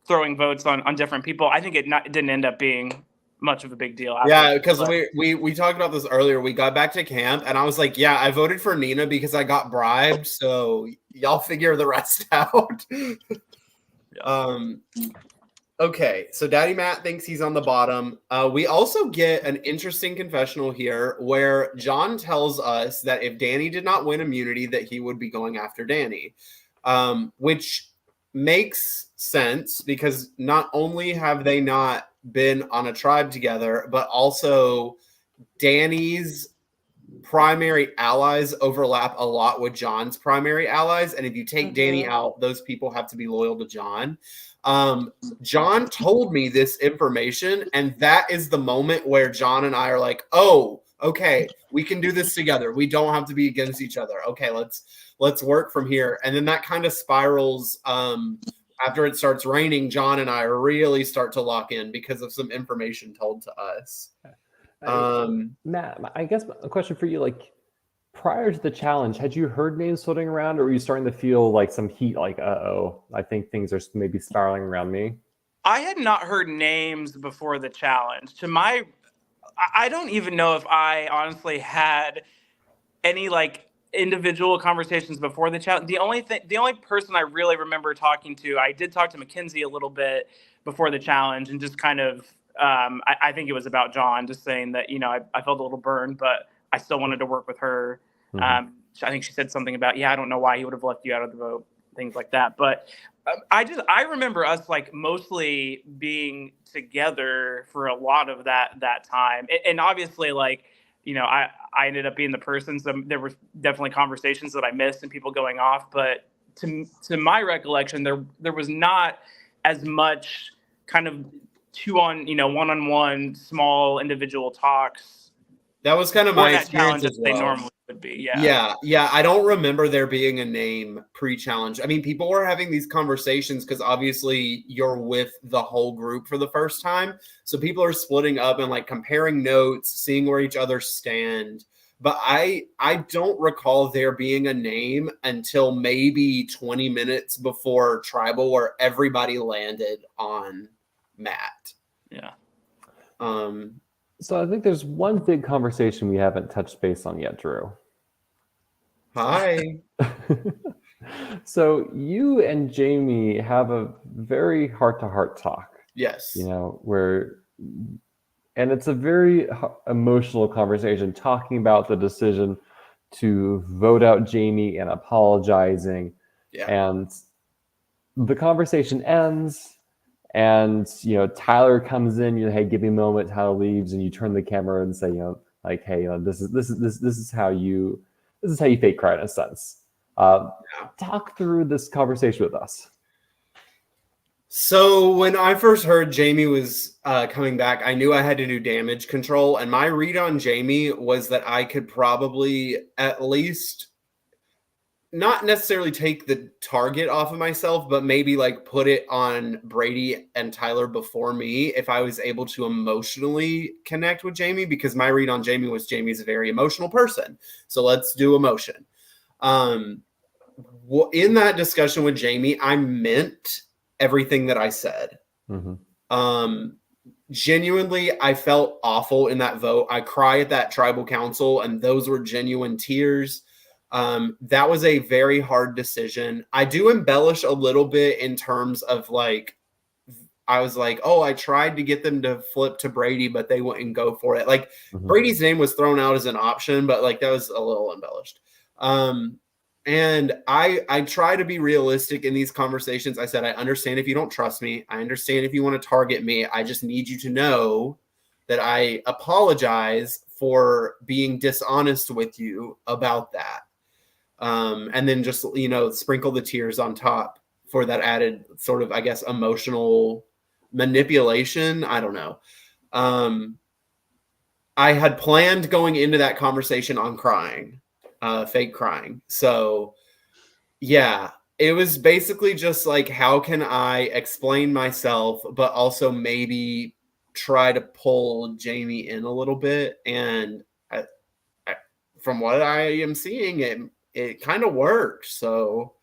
throwing votes on different people. I think it didn't end up being much of a big deal. Yeah, because we talked about this earlier. We got back to camp and I was like, yeah, I voted for Nina because I got bribed. So y'all figure the rest out. Okay, so Daddy Matt thinks he's on the bottom. We also get an interesting confessional here where John tells us that if Danny did not win immunity, that he would be going after Danny, which makes sense because not only have they not been on a tribe together, but also Danny's primary allies overlap a lot with John's primary allies. And if you take Danny out, those people have to be loyal to John. John told me this information, and that is the moment where John and I are like, oh, okay, we can do this together. We don't have to be against each other. Okay, let's work from here. And then that kind of spirals. After it starts raining, John and I really start to lock in because of some information told to us. Matt, I guess a question for you, like, prior to the challenge, had you heard names floating around, or were you starting to feel like some heat, like, uh-oh, I think things are maybe spiraling around me? I had not heard names before the challenge. I don't even know if I honestly had any like individual conversations before the challenge. The only person I really remember talking to, I did talk to Mackenzie a little bit before the challenge, and just kind of, I think it was about John, just saying that, I felt a little burned, but I still wanted to work with her. I think she said something about, I don't know why he would have left you out of the vote, things like that. But I remember us like mostly being together for a lot of that time. And obviously, like, I ended up being the person. So there were definitely conversations that I missed and people going off. But to my recollection, there was not as much kind of one-on-one small individual talks. That was kind of my experience as well. They normally would be. Yeah. I don't remember there being a name pre-challenge. I mean, people were having these conversations because obviously you're with the whole group for the first time. So people are splitting up and like comparing notes, seeing where each other stand. But I don't recall there being a name until maybe 20 minutes before Tribal, where everybody landed on Matt. Yeah. So I think there's one big conversation we haven't touched base on yet, Drew. Hi. So you and Jamie have a very heart-to-heart talk. Yes. And it's a very emotional conversation, talking about the decision to vote out Jamie and apologizing. Yeah. And the conversation ends. And, Tyler comes in, hey, give me a moment. Tyler leaves, and you turn the camera and say, like, hey, this is how you fake cry in a sense. Talk through this conversation with us. So when I first heard Jamie was coming back, I knew I had to do damage control. And my read on Jamie was that I could probably at least not necessarily take the target off of myself, but maybe like put it on Brady and Tyler before me if I was able to emotionally connect with Jamie, because my read on Jamie was Jamie's a very emotional person. So let's do emotion. In that discussion with Jamie, I meant everything that I said. Genuinely, I felt awful in that vote. I cry at that tribal council, and those were genuine tears. That was a very hard decision. I do embellish a little bit in terms of like, I was like, oh, I tried to get them to flip to Brady, but they wouldn't go for it. Like Brady's name was thrown out as an option, but like that was a little embellished. And I try to be realistic in these conversations. I said, I understand if you don't trust me. I understand if you want to target me. I just need you to know that I apologize for being dishonest with you about that. And then just, you know, sprinkle the tears on top for that added sort of, I guess, emotional manipulation. I don't know. I had planned going into that conversation on crying, fake crying. So yeah, it was basically just like, how can I explain myself, but also maybe try to pull Jamie in a little bit. And from what I am seeing, it kind of works. So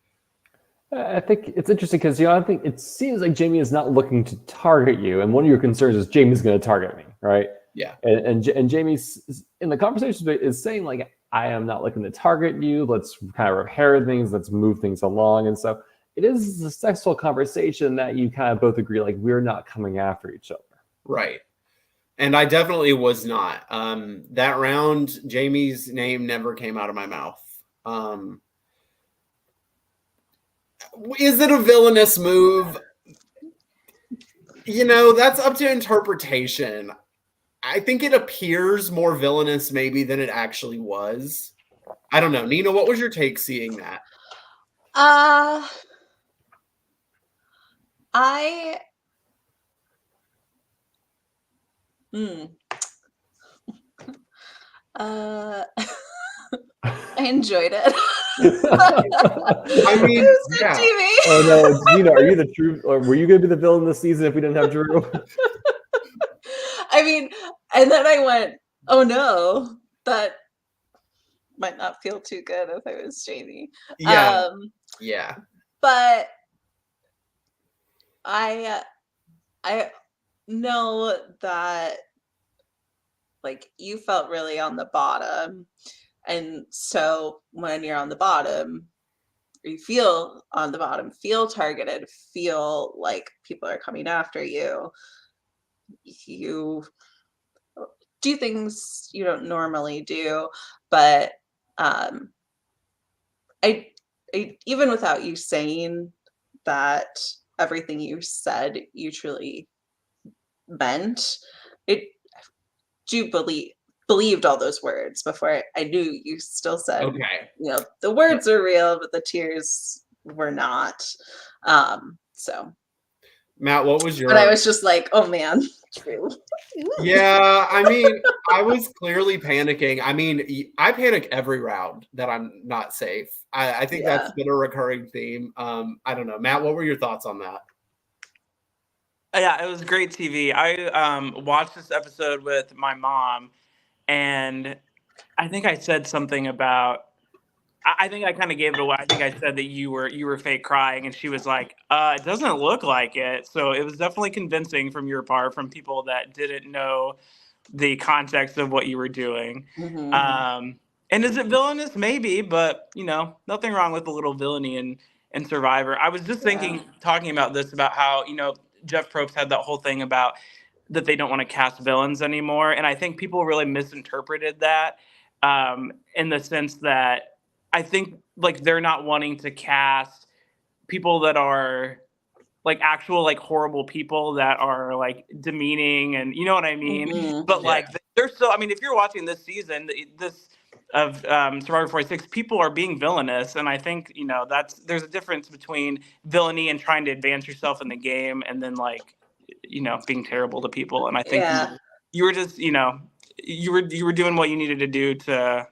I think it's interesting because, you know, I think it seems like Jamie is not looking to target you, and one of your concerns is Jamie's going to target me, right? yeah, And Jamie's in the conversation is saying, like, I am not looking to target you. Let's kind of repair things. Let's move things along. And so it is a sexual conversation that you kind of both agree, like, we're not coming after each other. right. And I definitely was not. That round, Jamie's name never came out of my mouth. Is it a villainous move? You know, that's up to interpretation. I think it appears more villainous maybe than it actually was. I don't know. Nina, what was your take seeing that? I enjoyed it. I mean, It was good yeah. TV. Oh no, Nina, are you the true, or were you going to be the villain this season if we didn't have Drew? I mean, and then I went, oh no, that might not feel too good if I was Jamie. Yeah. Yeah. But I know that, like, you felt really on the bottom. And so when you're on the bottom, or you feel on the bottom, feel targeted, feel like people are coming after you, you do things you don't normally do. But I even without you saying that everything you said you truly meant, it do believed all those words before I knew you still said, Okay. you know, the words are real, but the tears were not. So Matt, what was your... But I was just like, oh man, true. Yeah, I mean, I was clearly panicking. I mean, I panic every round that I'm not safe. I think that's been a recurring theme. I don't know. Matt, what were your thoughts on that? Yeah, it was great TV. I watched this episode with my mom, and I think I said something about, I think I kind of gave it away. I think I said that you were fake crying, and she was like, it doesn't look like it. So it was definitely convincing from your part, from people that didn't know the context of what you were doing. Mm-hmm. And is it villainous? Maybe, but, you know, nothing wrong with a little villainy in Survivor. I was just talking about this, about how, you know, Jeff Probst had that whole thing about that they don't want to cast villains anymore. And I think people really misinterpreted that, in the sense that I think, like, they're not wanting to cast people that are, like, actual, like, horrible people that are, like, demeaning, and you know what I mean? Mm-hmm. But, like, they're still, I mean, if you're watching this season, this of Survivor 46, people are being villainous. And I think, you know, there's a difference between villainy and trying to advance yourself in the game, and then, like, you know, being terrible to people. And I think you were just, you know, you were doing what you needed to do to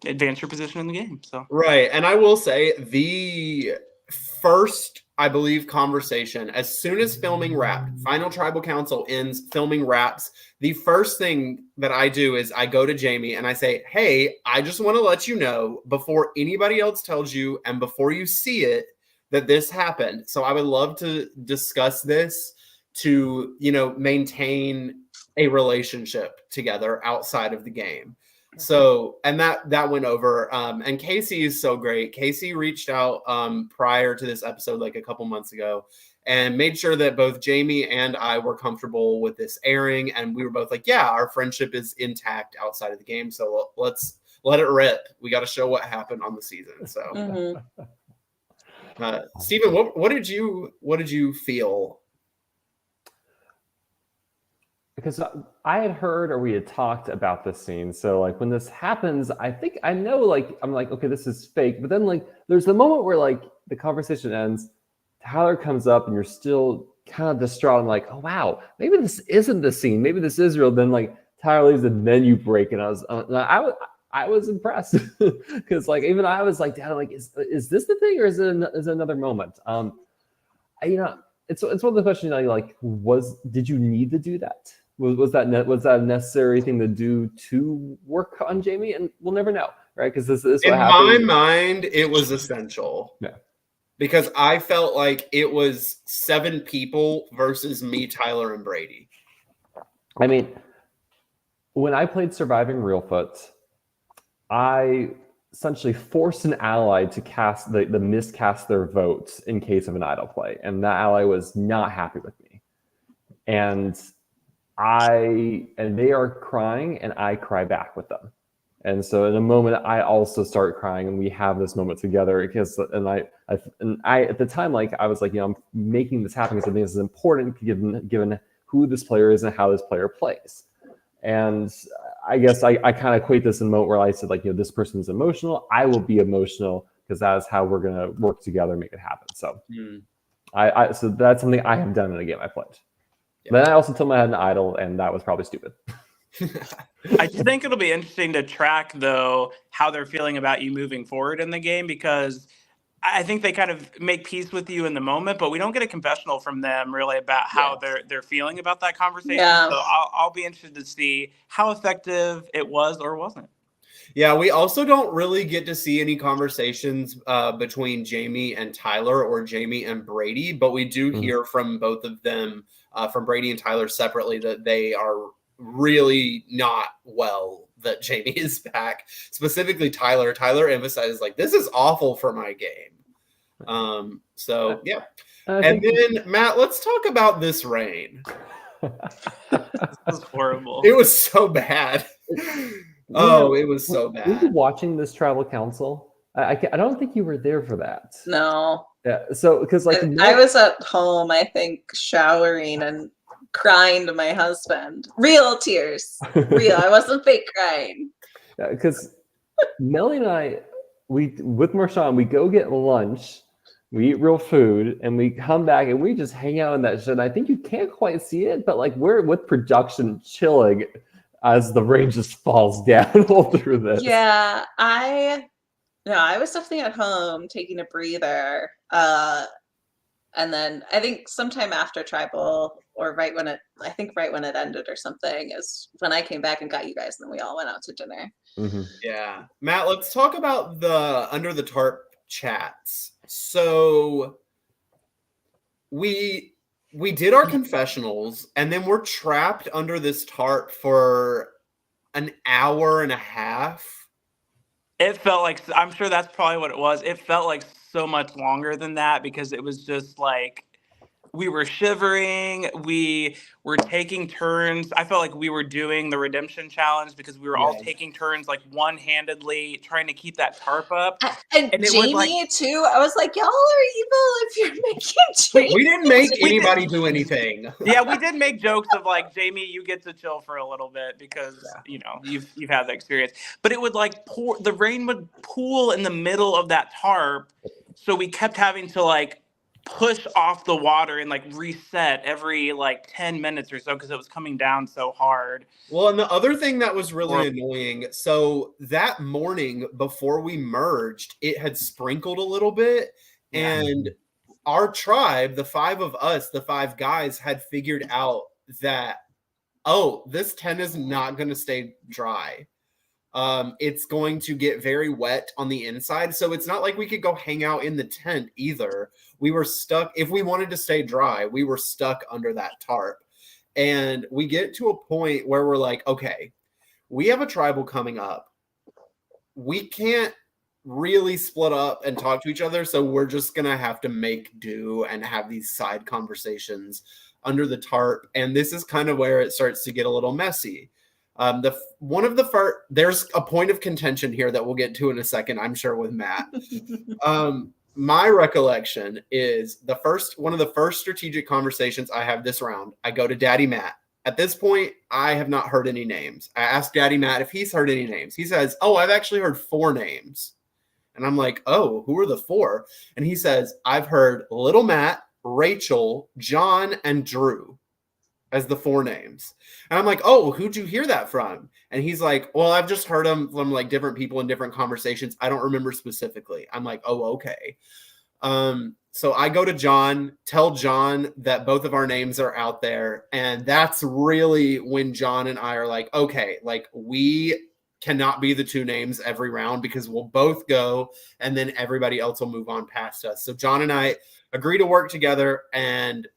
advance your position in the game. So Right. And I will say, the first, I believe, conversation, as soon as filming wrapped, Final Tribal Council ends, filming wraps, the first thing that I do is I go to Jamie and I say, hey, I just want to let you know, before anybody else tells you and before you see it, that this happened. So I would love to discuss this to, you know, maintain a relationship together outside of the game. So, and that went over. And Casey is so great. Casey reached out prior to this episode, like a couple months ago, and made sure that both Jamie and I were comfortable with this airing. And we were both like, yeah, our friendship is intact outside of the game. So let's let it rip. We got to show what happened on the season. So, Stephen, what did you feel? because I had heard or we had talked about this scene. So like when this happens, I think I know, like, I'm like, okay, this is fake. But then like there's the moment where like the conversation ends, Tyler comes up and you're still kind of distraught. I'm like, oh wow, maybe this isn't the scene. Maybe this is real. Then like Tyler leaves and then you break, and I was impressed because like even I was like, Dad, like, is this the thing or is it another moment? You know, it's one of the questions, like, did you need to do that? Was that a necessary thing to do to work on Jamie? And we'll never know, right? Because this is what happened. In my mind, it was essential. Yeah. Because I felt like it was 7 people versus me, Tyler, and Brady. I mean, when I played Surviving Reelfoot, I essentially forced an ally to cast the miscast their votes in case of an idle play, and that ally was not happy with me. And they are crying, and I cry back with them. And so in a moment, I also start crying, and we have this moment together. Because I at the time, like, I was like, I'm making this happen because I think this is important given who this player is and how this player plays. And I guess I kind of equate this in a moment where I said, like, this person's emotional. I will be emotional because that is how we're gonna work together and make it happen. So, so that's something I have done in a game I played. Yeah. Then I also told them I had an idol, and that was probably stupid. I just think it'll be interesting to track, though, how they're feeling about you moving forward in the game, because I think they kind of make peace with you in the moment, but we don't get a confessional from them really about how they're feeling about that conversation. Yeah. So I'll be interested to see how effective it was or wasn't. Yeah, we also don't really get to see any conversations between Jamie and Tyler or Jamie and Brady, but we do hear from both of them, from Brady and Tyler separately, that they are really not well that Jamie is back. Specifically Tyler. Tyler emphasizes, like, this is awful for my game. So yeah. And then Matt, let's talk about this rain. This was horrible. It was so bad. Oh, it was so bad. Were you watching this tribal council? I don't think you were there for that. No. Yeah. So because like I was at home, I think, showering and crying to my husband. Real tears. Real. I wasn't fake crying. Because Melly and I, with Marshawn, we go get lunch, we eat real food, and we come back and we just hang out in that shit. And I think you can't quite see it, but like we're with production chilling as the rain just falls down all through this. Yeah, I was definitely at home taking a breather. And then I think sometime after tribal, or right when it ended or something, is when I came back and got you guys, and then we all went out to dinner. Mm-hmm. Yeah. Matt, let's talk about the under the tarp chats. So we did our confessionals, and then we're trapped under this tarp for an hour and a half. It felt like, I'm sure that's probably what it was. It felt like so much longer than that, because it was just like we were shivering. We were taking turns. I felt like we were doing the redemption challenge because we were all taking turns, like one-handedly trying to keep that tarp up. And Jamie, like, too. I was like, y'all are evil if you're making Jamie. We didn't make anybody do anything. Yeah, we did make jokes of like, Jamie, you get to chill for a little bit because you've had that experience. But it would like the rain would pool in the middle of that tarp, so we kept having to like push off the water and like reset every like 10 minutes or so because it was coming down so hard. Well, and the other thing that was really annoying, so that morning before we merged, it had sprinkled a little bit, and our tribe, the 5 of us, the 5 guys, had figured out that, this tent is not going to stay dry. It's going to get very wet on the inside. So it's not like we could go hang out in the tent either. We were stuck. If we wanted to stay dry, we were stuck under that tarp. And we get to a point where we're like, okay, we have a tribal coming up. We can't really split up and talk to each other. So we're just going to have to make do and have these side conversations under the tarp. And this is kind of where it starts to get a little messy. There's a point of contention here that we'll get to in a second, I'm sure, with Matt. My recollection is one of the first strategic conversations I have this round. I go to Daddy Matt At this point, I have not heard any names. I asked Daddy Matt if he's heard any names. He says, "Oh, I've actually heard 4 names." And I'm like, "Oh, who are the 4?" And he says, "I've heard Little Matt, Rachel, John, and Drew as the 4 names." And I'm like, "Oh, who'd you hear that from?" And he's like, "Well, I've just heard them from like different people in different conversations. I don't remember specifically." I'm like, "Oh, okay." So I go to John, tell John that both of our names are out there. And that's really when John and I are like, okay, like we cannot be the 2 names every round because we'll both go and then everybody else will move on past us. So John and I agree to work together and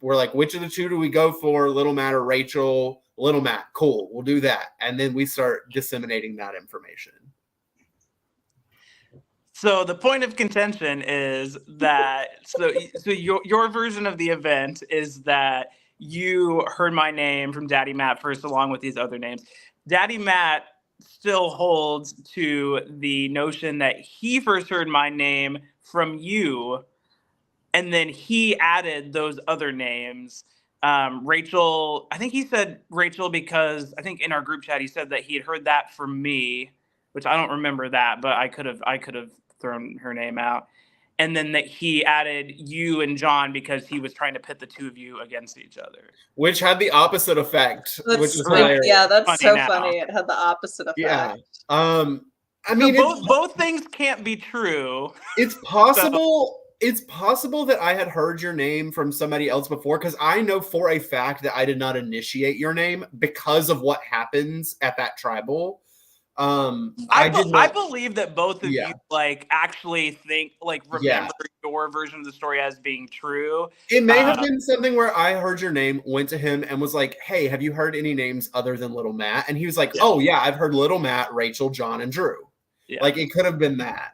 we're like, which of the 2 do we go for? Little Matt or Rachel? Little Matt. Cool. We'll do that. And then we start disseminating that information. So the point of contention is that so your version of the event is that you heard my name from Daddy Matt first, along with these other names. Daddy Matt still holds to the notion that he first heard my name from you, and then he added those other names. Rachel, I think he said Rachel because I think in our group chat he said that he had heard that from me, which I don't remember that, but I could have thrown her name out. And then that he added you and John because he was trying to pit the 2 of you against each other. Which had the opposite effect, which is like, hilarious. yeah, that's Funny so now. funny. It had the opposite effect. Yeah. I mean, so both things can't be true. It's possible. It's possible that I had heard your name from somebody else before because I know for a fact that I did not initiate your name because of what happens at that tribal. I believe that both of Yeah. you like actually think like remember your version of the story as being true. It may have been something where I heard your name, went to him and was like, "Hey, have you heard any names other than Little Matt?" And he was like, "Oh yeah, I've heard Little Matt, Rachel, John, and Drew." Yeah. Like it could have been that.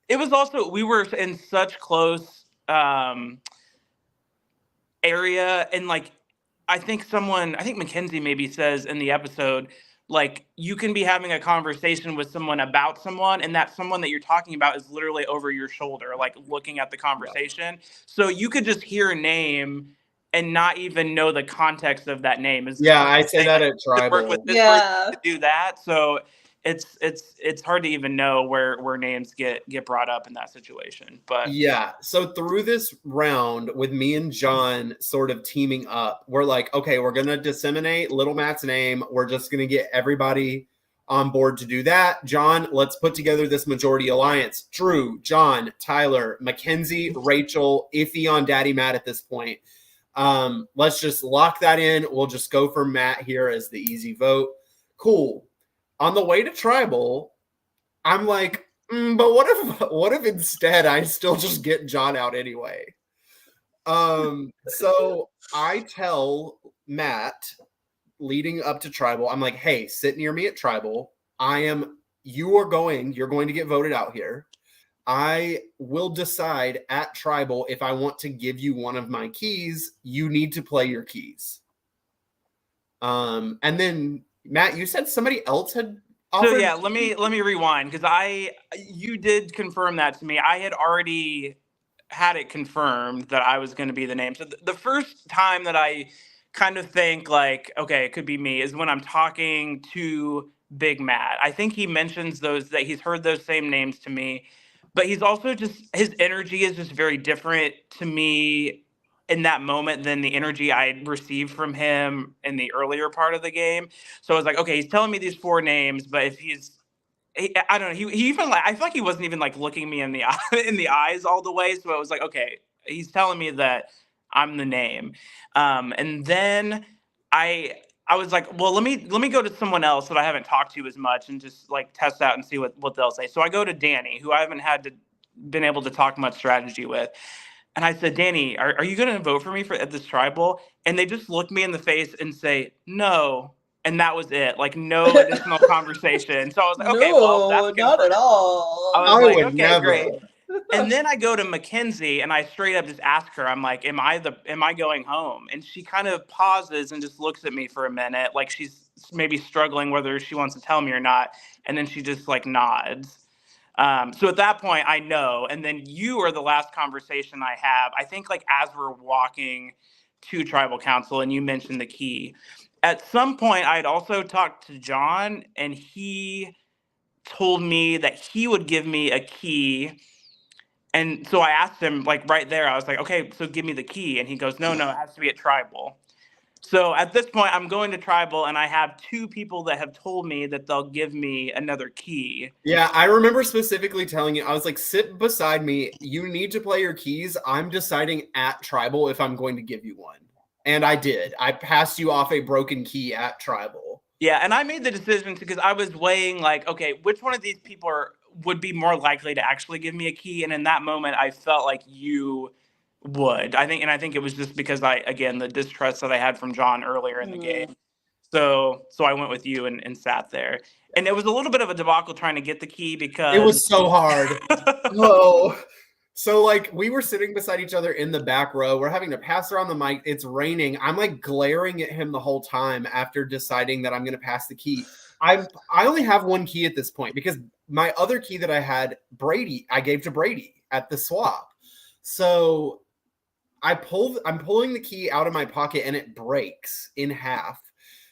It was also we were in such close area, and like I think Mackenzie maybe says in the episode, like you can be having a conversation with someone about someone, and that someone that you're talking about is literally over your shoulder, like looking at the conversation. Yeah. So you could just hear a name and not even know the context of that name. I say that at tribal. Work with this person to do that. So it's hard to even know where names get brought up in that situation. But yeah, so through this round with me and John sort of teaming up, we're like, okay, we're gonna disseminate Little Matt's name. We're just gonna get everybody on board to do that. John, let's put together this majority alliance. Drew, John, Tyler, Mackenzie, Rachel, iffy on Daddy Matt at this point. Let's just lock that in. We'll just go for Matt here as the easy vote. Cool. On the way to tribal, I'm like, but what if instead I still just get John out anyway? So I tell Matt leading up to tribal, I'm like, hey, sit near me at tribal. You're going to get voted out here. I will decide at tribal if I want to give you one of my keys. You need to play your keys. And then Matt, you said somebody else had offered. So yeah, let me rewind because you did confirm that to me. I had already had it confirmed that I was going to be the name. So the first time that I kind of think like, okay, it could be me is when I'm talking to Big Matt. I think he mentions that he's heard those same names to me, but he's also just his energy is just very different to me in that moment than the energy I received from him in the earlier part of the game. So I was like, okay, he's telling me these 4 names, but if I don't know, he even like, I feel like he wasn't even like looking me in the eye, in the eyes all the way. So I was like, okay, he's telling me that I'm the name. And then I was like, well, let me go to someone else that I haven't talked to as much and just like test out and see what they'll say. So I go to Danny, who I haven't been able to talk much strategy with. And I said, Danny, are you going to vote for me at this tribal? And they just looked me in the face and say, no. And that was it. Like no additional conversation. So I was like, okay, well, that's not at all. I was like, okay, never. Great. And then I go to Mackenzie and I straight up just ask her, I'm like, am I going home? And she kind of pauses and just looks at me for a minute, like she's maybe struggling whether she wants to tell me or not. And then she just like nods. So at that point, I know. And then you are the last conversation I have. I think like as we're walking to tribal council, and you mentioned the key. At some point, I'd also talked to John, and he told me that he would give me a key. And so I asked him, like right there, I was like, okay, so give me the key. And he goes, no, it has to be at tribal. So at this point, I'm going to tribal, and I have 2 people that have told me that they'll give me another key. Yeah, I remember specifically telling you, I was like, sit beside me. You need to play your keys. I'm deciding at tribal if I'm going to give you one. And I did. I passed you off a broken key at tribal. Yeah, and I made the decision because I was weighing like, okay, which one of these people would be more likely to actually give me a key? And in that moment, I felt like you would. I think it was just because the distrust that I had from John earlier in the game. So I went with you and sat there. And it was a little bit of a debacle trying to get the key because it was so hard. Oh. So like we were sitting beside each other in the back row. We're having to pass around the mic. It's raining. I'm like glaring at him the whole time after deciding that I'm going to pass the key. I only have one key at this point because my other key that I had, I gave to Brady at the swap. So I'm pulling the key out of my pocket and it breaks in half.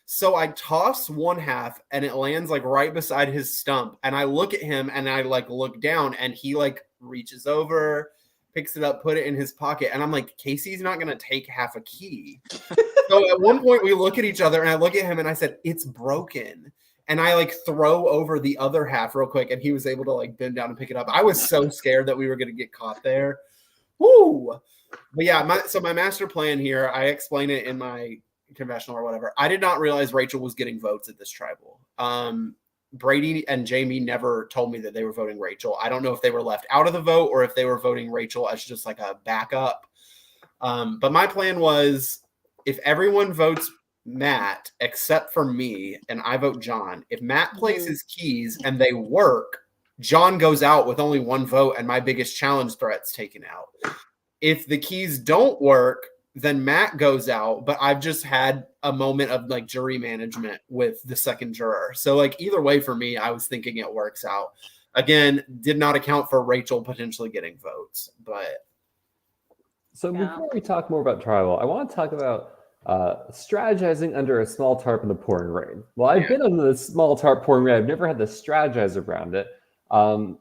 So I toss one half and it lands like right beside his stump. And I look at him and I like look down and he like reaches over, picks it up, put it in his pocket. And I'm like, Casey's not going to take half a key. So at one point we look at each other and I look at him and I said, it's broken. And I like throw over the other half real quick. And he was able to like bend down and pick it up. I was so scared that we were going to get caught there. Woo! But yeah, my master plan here, I explain it in my confessional or whatever. I did not realize Rachel was getting votes at this tribal. Brady and Jamie never told me that they were voting Rachel. I don't know if they were left out of the vote or if they were voting Rachel as just like a backup. But my plan was if everyone votes Matt except for me and I vote John, if Matt plays his keys and they work, John goes out with only 1 vote and my biggest challenge threat's taken out. If the keys don't work, then Matt goes out, but I've just had a moment of like jury management with the second juror. So like either way for me, I was thinking it works out. Again, did not account for Rachel potentially getting votes, but. So before we talk more about tribal, I want to talk about strategizing under a small tarp in the pouring rain. Well, I've been under the small tarp pouring rain. I've never had to strategize around it. I'm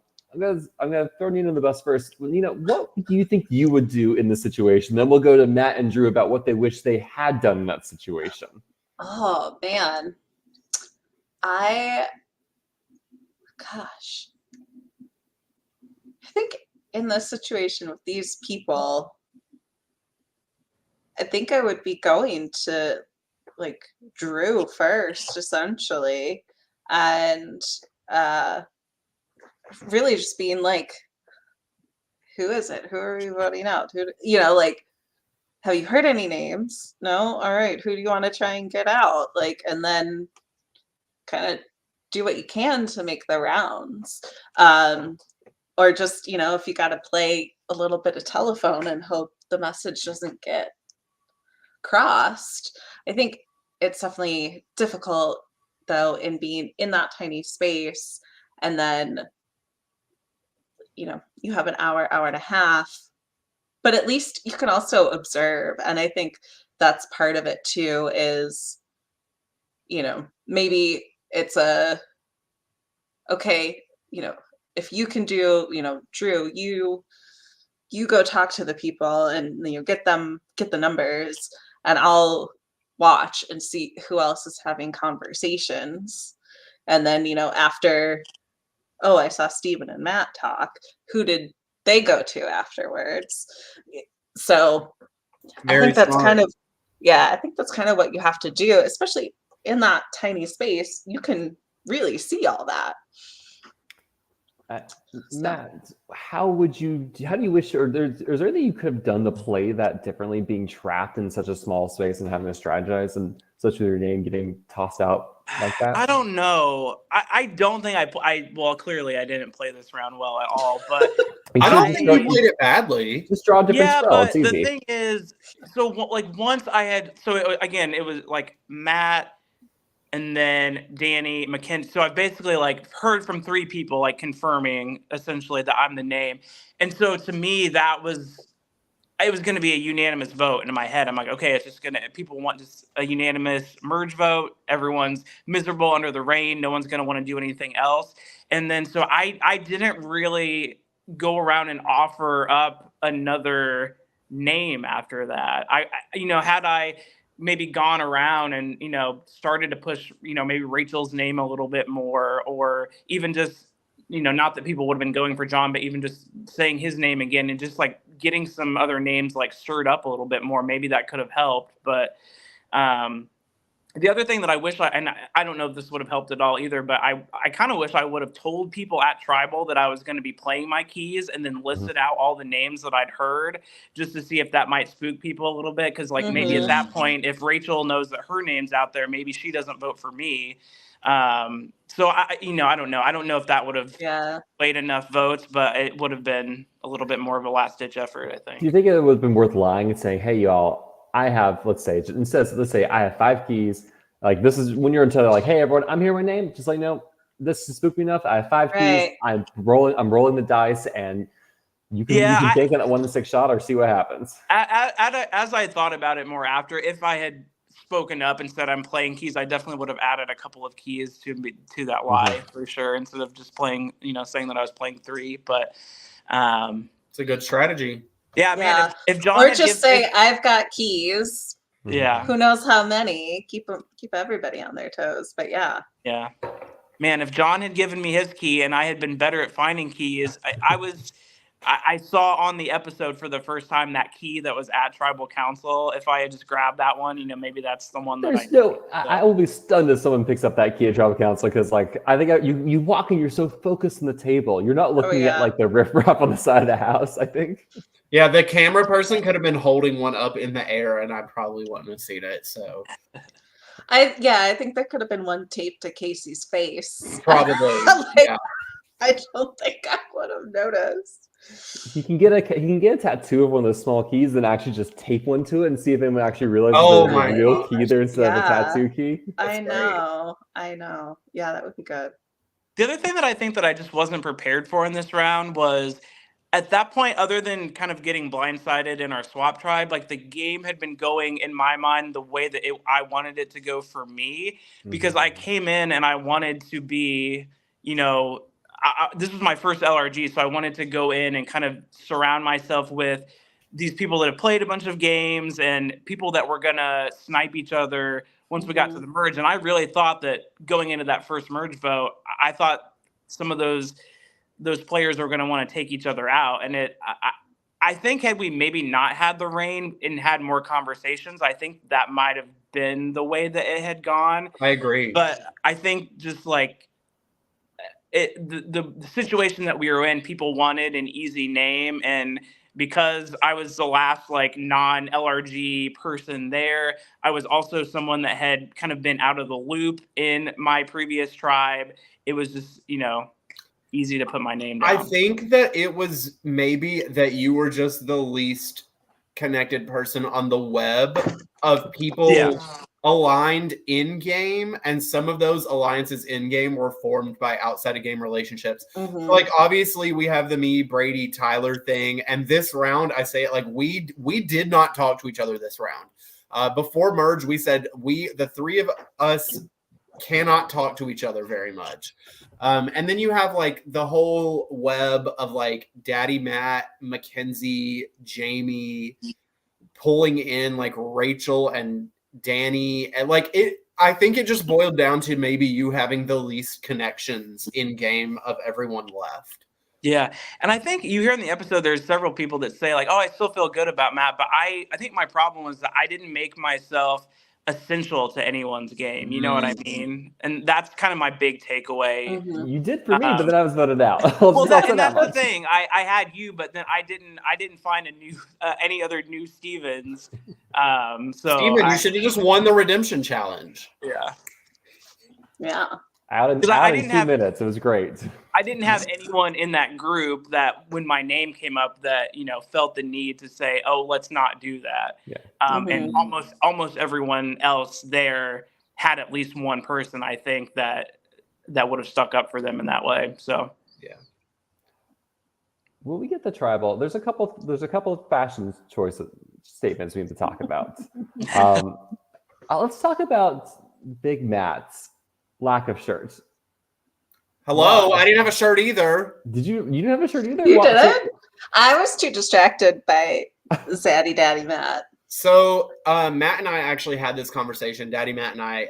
gonna throw Nina in the bus first. Nina, what do you think you would do in this situation? Then we'll go to Matt and Drew about what they wish they had done in that situation. Oh man, I think in this situation with these people, I think I would be going to like Drew first, essentially, and really just being like, who is it? Who are we voting out? Like, have you heard any names? No? All right. Who do you want to try and get out? Like, and then kind of do what you can to make the rounds. Or just, if you got to play a little bit of telephone and hope the message doesn't get crossed. I think it's definitely difficult, though, in being in that tiny space. And then, you have an hour and a half, but at least you can also observe. And I think that's part of it too, is, maybe it's if you can do, Drew, you go talk to the people and get the numbers, and I'll watch and see who else is having conversations. And then, after, I saw Steven and Matt talk, who did they go to afterwards? So I think that's kind of what you have to do, especially in that tiny space. You can really see all that. Matt, how do you wish, or is there anything you could have done to play that differently, being trapped in such a small space and having to strategize, and such with your name getting tossed out like that? I don't know. I don't think well, clearly I didn't play this round well at all, but I don't think you played it badly. Just draw a different spell. But it's easy. The thing is, so like once I had, it was like Matt and then Danny, McKenzie. So I basically like heard from 3 people like confirming essentially that I'm the name. And so to me, that was, it was going to be a unanimous vote. And in my head, I'm like, okay, it's just people want just a unanimous merge vote. Everyone's miserable under the rain. No one's going to want to do anything else. And then, so I didn't really go around and offer up another name after that. Had I maybe gone around and, started to push, maybe Rachel's name a little bit more, or even just, not that people would have been going for John, but even just saying his name again and just like getting some other names like stirred up a little bit more, maybe that could have helped. But the other thing that I wish and I don't know if this would have helped at all either, but I kind of wish I would have told people at Tribal that I was going to be playing my keys and then listed out all the names that I'd heard, just to see if that might spook people a little bit. Cause like maybe at that point, if Rachel knows that her name's out there, maybe she doesn't vote for me. So I don't know. I don't know if that would have played enough votes, but it would have been a little bit more of a last ditch effort, I think. Do you think it would have been worth lying and saying, hey, y'all, I have, let's say I have 5 keys. Like, this is when you're into like, hey, everyone, I'm here with my name. Just like, no, this is spooky enough. I have 5 keys. I'm rolling the dice, and you can take that 1 to 6 shot or see what happens. As I thought about it more after, if I had spoken up and said I'm playing keys, I definitely would have added a couple of keys to that lie for sure, instead of just playing, saying that I was playing 3. But it's a good strategy. Yeah, man. If John or just say I've got keys. Yeah. Who knows how many? Keep everybody on their toes. But yeah. Yeah. Man, if John had given me his key and I had been better at finding keys, I saw on the episode for the first time that key that was at Tribal Council. If I had just grabbed that one, maybe that's the one that I will be stunned if someone picks up that key at Tribal Council, because like I think you walk and you're so focused on the table, you're not looking at like the riffraff on the side of the house. I think. Yeah, the camera person could have been holding one up in the air, and I probably wouldn't have seen it. So, I think there could have been one taped to Casey's face. Probably. I don't think I would have noticed. He can get a tattoo of one of those small keys, and actually just tape one to it and see if anyone actually realizes there's a real key there instead of a tattoo key. I know. Yeah, that would be good. The other thing that I think that I just wasn't prepared for in this round was, at that point, other than kind of getting blindsided in our swap tribe, like the game had been going in my mind the way that I wanted it to go for me, because I came in and I wanted to be, this was my first LRG, so I wanted to go in and kind of surround myself with these people that have played a bunch of games and people that were going to snipe each other once we got to the merge. And I really thought that going into that first merge vote, I thought some of those players were going to want to take each other out. And I think had we maybe not had the rain and had more conversations, I think that might have been the way that it had gone. I agree. But I think just like the situation that we were in, people wanted an easy name. And because I was the last like non-LRG person there, I was also someone that had kind of been out of the loop in my previous tribe. It was just, easy to put my name down. I think that it was maybe that you were just the least connected person on the web of people aligned in game, and some of those alliances in game were formed by outside of game relationships. So, like, obviously we have the me, Brady, Tyler thing, and this round, I say it like we did not talk to each other this round. Before merge, we said the 3 of us cannot talk to each other very much. And then you have like the whole web of like Daddy Matt, Mackenzie, Jamie pulling in like Rachel and Danny, and like I think it just boiled down to maybe you having the least connections in game of everyone left. Yeah. And I think you hear in the episode, there's several people that say like, oh, I still feel good about Matt. But I think my problem was that I didn't make myself essential to anyone's game. You know what I mean? And that's kind of my big takeaway. You did for me, but then I was voted out. Well, that's the thing. I had you, but then I didn't find any other new Stevens. So Steven, you should have just won the redemption challenge. Yeah. Out in 2 minutes. It was great. I didn't have anyone in that group that when my name came up that, felt the need to say, oh, let's not do that. Yeah. And almost everyone else there had at least one person, I think, that would have stuck up for them in that way. So, when we get the tribal, there's a couple of fashion choice statements we need to talk about. Let's talk about Big Matt's lack of shirts. Hello, Wow. I didn't have a shirt either. You didn't have a shirt either? You Wow. didn't? I was too distracted by Zaddy Daddy Matt. So Matt and I actually had this conversation, Daddy Matt and I.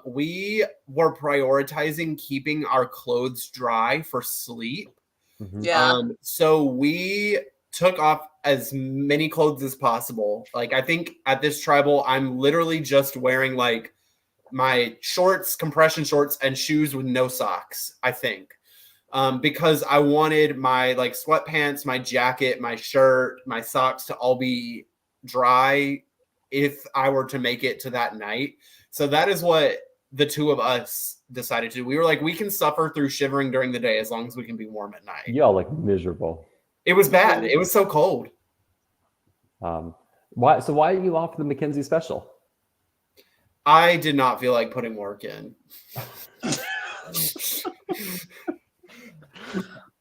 We were prioritizing keeping our clothes dry for sleep. Mhm. Yeah. So we took off as many clothes as possible. Like, I think at this tribal, I'm literally just wearing like my shorts, compression shorts, and shoes with no socks, I think. Because I wanted my like sweatpants, my jacket, my shirt, my socks to all be dry if I were to make it to that night. So that is what the two of us decided to do. We were like, we can suffer through shivering during the day as long as we can be warm at night. Y'all like miserable. It was bad. It was so cold. Why are you off the Mackenzie special? I did not feel like putting work in.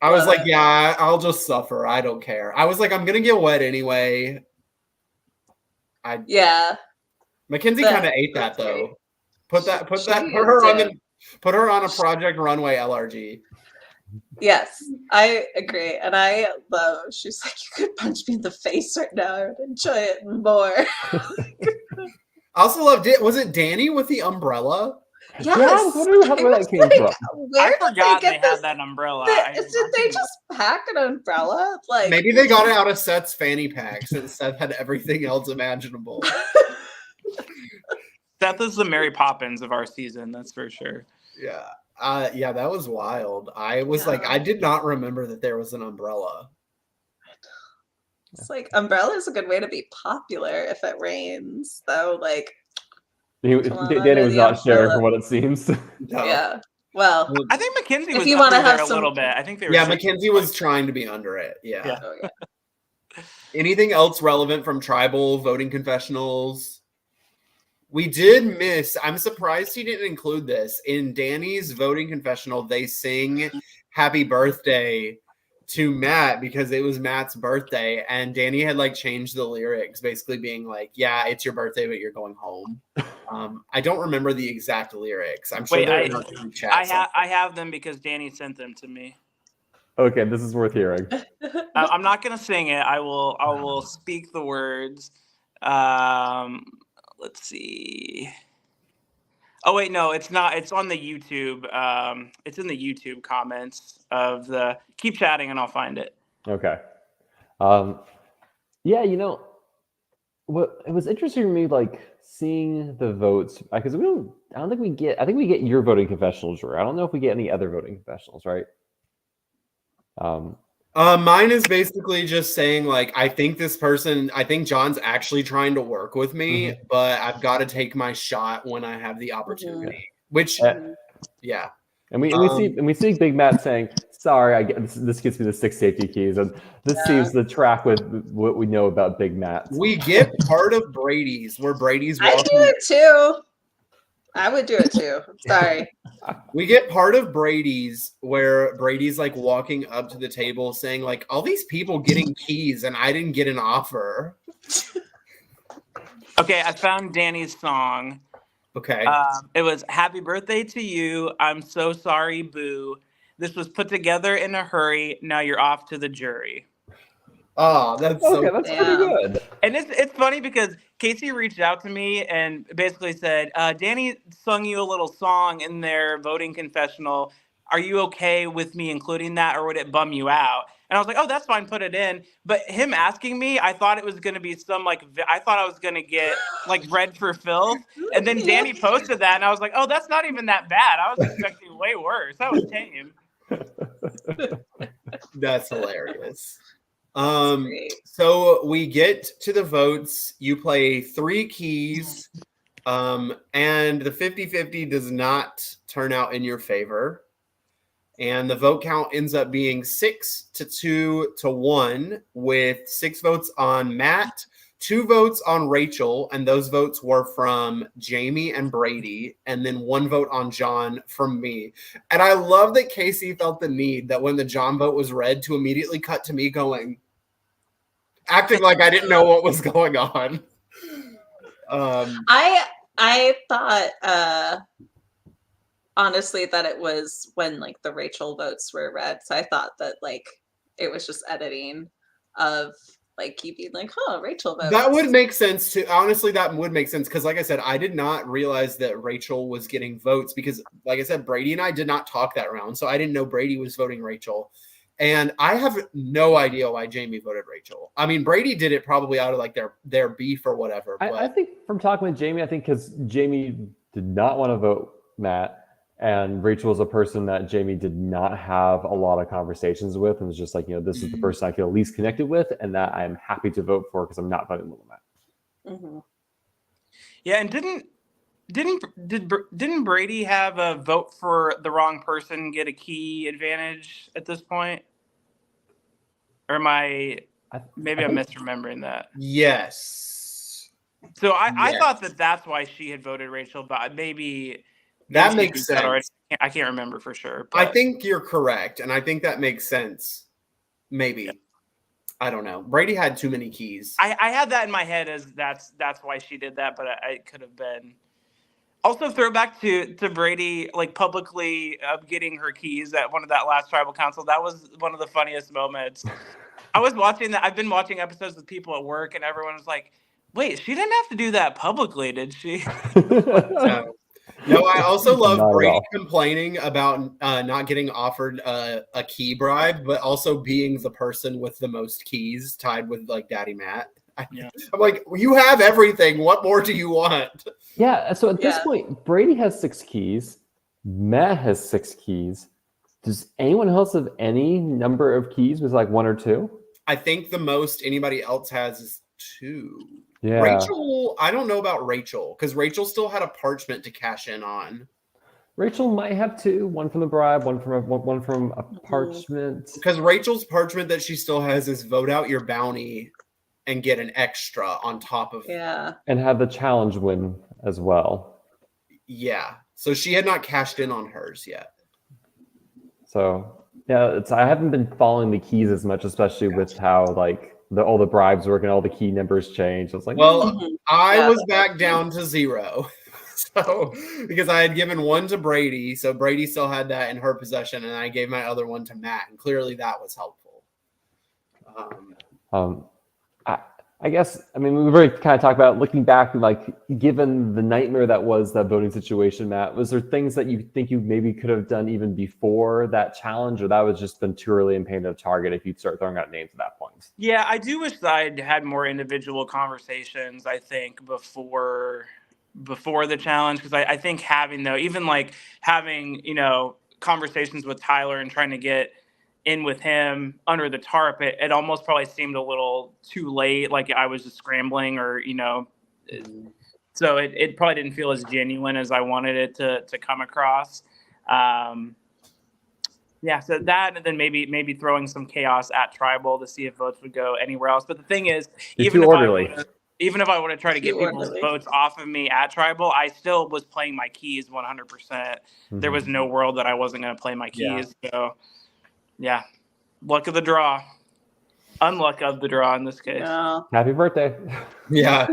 I was like, yeah, I'll just suffer. I don't care. I was like, I'm gonna get wet anyway. Yeah. Mackenzie kind of ate that though. Put her on a Project Runway LRG. Yes, I agree. And I love, she's like, you could punch me in the face right now. I would enjoy it more. I also loved it. Was it Danny with the umbrella? Yes. Yeah, I was wondering where that came from. Where I did forgot they get this? had that umbrella. Did they just pack an umbrella? Like, Maybe they got it out of Seth's fanny pack since Seth had everything else imaginable. Seth is the Mary Poppins of our season, that's for sure. Yeah. Yeah, that was wild. I was like, I did not remember that there was an umbrella. It's like umbrella is a good way to be popular if it rains, though. Like, Danny was not sharing from what it seems. No. yeah. Well, I think Mackenzie If was you up wanna there have a little bit. I think they were. Yeah, Mackenzie was trying to be under it. Yeah. Yeah. oh, yeah. Anything else relevant from tribal voting confessionals? We did miss. I'm surprised he didn't include this. In Danny's voting confessional, they sing happy birthday to Matt because it was Matt's birthday. And Danny had like changed the lyrics, basically being like, yeah, it's your birthday, but you're going home. I don't remember the exact lyrics. I'm sure Wait, they're in our group chat. I have them because Danny sent them to me. Okay, this is worth hearing. I'm not gonna sing it. I will speak the words. Let's see. Oh wait, no, it's not. It's on the YouTube. It's in the YouTube comments of the. Keep chatting and I'll find it. Okay. Yeah, what it was interesting to me, like seeing the votes, because I don't think we get. I think we get your voting confessionals, Drew. I don't know if we get any other voting confessionals, right? Mine is basically just saying like, I think John's actually trying to work with me, but I've got to take my shot when I have the opportunity. Which, yeah. And we see Big Matt saying, "Sorry, I get this gets me the 6 safety keys," and this seems the track with what we know about Big Matt. We get part of Brady's where Brady's I walking. do it too. I would do it too. Sorry. We get part of Brady's where Brady's like walking up to the table saying like, all these people getting keys and I didn't get an offer. Okay, I found Danny's song. Okay. It was Happy Birthday to You. I'm so sorry, boo. This was put together in a hurry. Now you're off to the jury. Oh, that's okay. That's pretty good. And it's funny because Casey reached out to me and basically said, Danny sung you a little song in their voting confessional. Are you okay with me including that, or would it bum you out? And I was like, oh, that's fine, put it in. But him asking me, I thought it was going to be I thought I was going to get like read for filth. And then Danny posted that and I was like, oh, that's not even that bad. I was expecting way worse. That was tame. That's hilarious. So we get to the votes. You play 3 keys, and the 50-50 does not turn out in your favor. And the vote count ends up being 6-2-1, with 6 votes on Matt, 2 votes on Rachel, and those votes were from Jamie and Brady, and then 1 vote on John from me. And I love that Casey felt the need that when the John vote was read to immediately cut to me going, acting like I didn't know what was going on. I thought honestly that it was when like the Rachel votes were read. So I thought that like it was just editing of like keeping like, Rachel votes. That would make sense too. Honestly, that would make sense because, like I said, I did not realize that Rachel was getting votes because, like I said, Brady and I did not talk that round, so I didn't know Brady was voting Rachel, and I have no idea why Jamie voted Rachel. I mean, Brady did it probably out of like their beef or whatever. But I think from talking with Jamie, I think because Jamie did not want to vote Matt, and Rachel was a person that Jamie did not have a lot of conversations with, and was just like, this is the person I feel least connected with, and that I'm happy to vote for because I'm not voting with Matt. Mm-hmm. Yeah, and didn't Brady have a vote for the wrong person get a key advantage at this point? Or am I'm misremembering that? yes. So I thought that that's why she had voted Rachel, but maybe that makes sense. I can't remember for sure. But I think you're correct, and I think that makes sense. Maybe. Yeah. I don't know. Brady had too many keys. I had that in my head as that's why she did that, but I could have been. Also, throwback to Brady, like publicly getting her keys at one of that last tribal council. That was one of the funniest moments. I was watching that. I've been watching episodes with people at work, and everyone was like, "Wait, she didn't have to do that publicly, did she?" No, I also love Brady complaining about not getting offered a key bribe, but also being the person with the most keys tied with like Daddy Matt. Yeah. I'm like, you have everything. What more do you want? Yeah. So at this point, Brady has 6 keys. Matt has 6 keys. Does anyone else have any number of keys with like 1 or 2? I think the most anybody else has is 2. Yeah. Rachel, I don't know about Rachel because Rachel still had a parchment to cash in on. Rachel might have 2, 1 from the bribe, one from a parchment. Because Rachel's parchment that she still has is vote out your bounty and get an extra on top of and have the challenge win as well. Yeah. So she had not cashed in on hers yet. So yeah, I haven't been following the keys as much, especially with how like all the bribes work and all the key numbers change. I was like, I was back down to 0. So because I had given 1 to Brady, so Brady still had that in her possession, and I gave my other 1 to Matt, and clearly that was helpful. I guess, I mean, we've already kind of talked about looking back, like given the nightmare that was that voting situation, Matt, was there things that you think you maybe could have done even before that challenge, or that was just been too early and painted a target if you'd start throwing out names at that point? Yeah, I do wish that I'd had more individual conversations, I think, before the challenge, because I think having conversations with Tyler and trying to get in with him under the tarp, it almost probably seemed a little too late, like I was just scrambling, or so it probably didn't feel as genuine as I wanted it to come across. So that, and then maybe throwing some chaos at tribal to see if votes would go anywhere else. But the thing is, even if I would have tried to get people's votes off of me at tribal, I still was playing my keys 100%. Mm-hmm. There was no world that I wasn't going to play my keys. Yeah. So yeah, luck of the draw. Unluck of the draw in this case. No. Happy birthday. Yeah.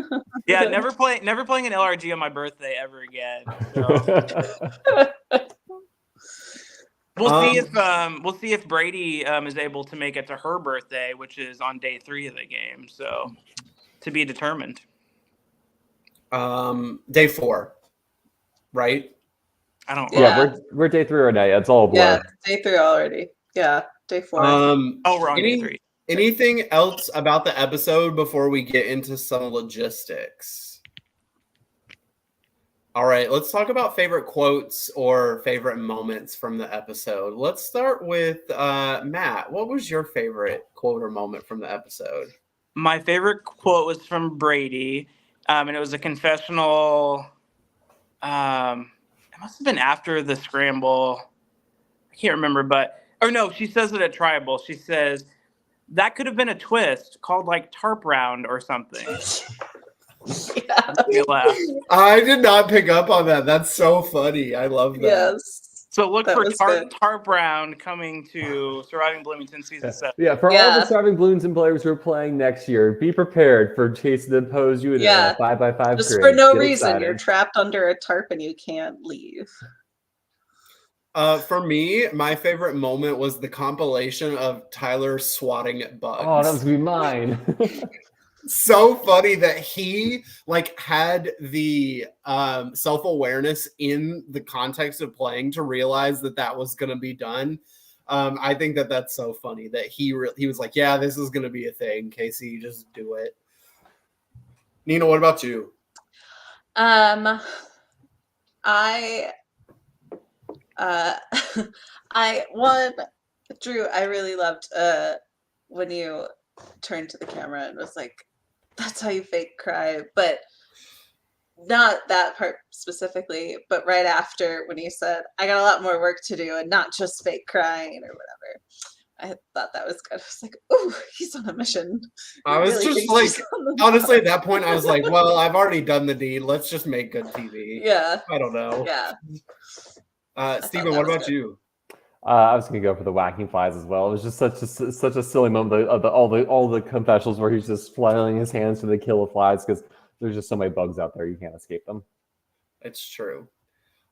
Yeah, never playing an LRG on my birthday ever again. So. We'll see if Brady is able to make it to her birthday, which is on day 3 of the game. So to be determined. Day 4, right? I don't. Yeah, we're day 3 right now. It's all a blur. Yeah, day 3 already. Yeah, day 4. We're on day 3. Anything else about the episode before we get into some logistics? All right, let's talk about favorite quotes or favorite moments from the episode. Let's start with Matt. What was your favorite quote or moment from the episode? My favorite quote was from Brady, and it was a confessional. It must have been after the scramble. I can't remember, but no, she says it at tribal. She says, that could have been a twist called like tarp round or something. Yeah. You laugh. I did not pick up on that. That's so funny. I love that. Yes. So look That for was good. tarp round coming to Surviving Bloomington season 7. Yeah, for all Yeah. the Surviving Bloomington players who are playing next year, be prepared for Jason to impose you in Yeah. a 5x5 Just grid. for no Get reason. excited. You're trapped under a tarp and you can't leave. For me, my favorite moment was the compilation of Tyler swatting at bugs. Oh, that was gonna be mine. So funny that he like had the self-awareness in the context of playing to realize that that was going to be done. I think that that's so funny that he was like, yeah, this is going to be a thing. Casey, just do it. Nina, what about you? Drew, I really loved when you turned to the camera and was like, that's how you fake cry, but not that part specifically, but right after when you said, I got a lot more work to do and not just fake crying or whatever. I thought that was good. I was like, oh, he's on a mission. I was just like, honestly, at that point, I was like, well, I've already done the deed. Let's just make good TV. Yeah. I don't know. Yeah. Steven, what about you? I was gonna go for the whacking flies as well. It was just such a silly moment of all the confessionals where he's just flailing his hands for the kill of flies because there's just so many bugs out there you can't escape them. It's true.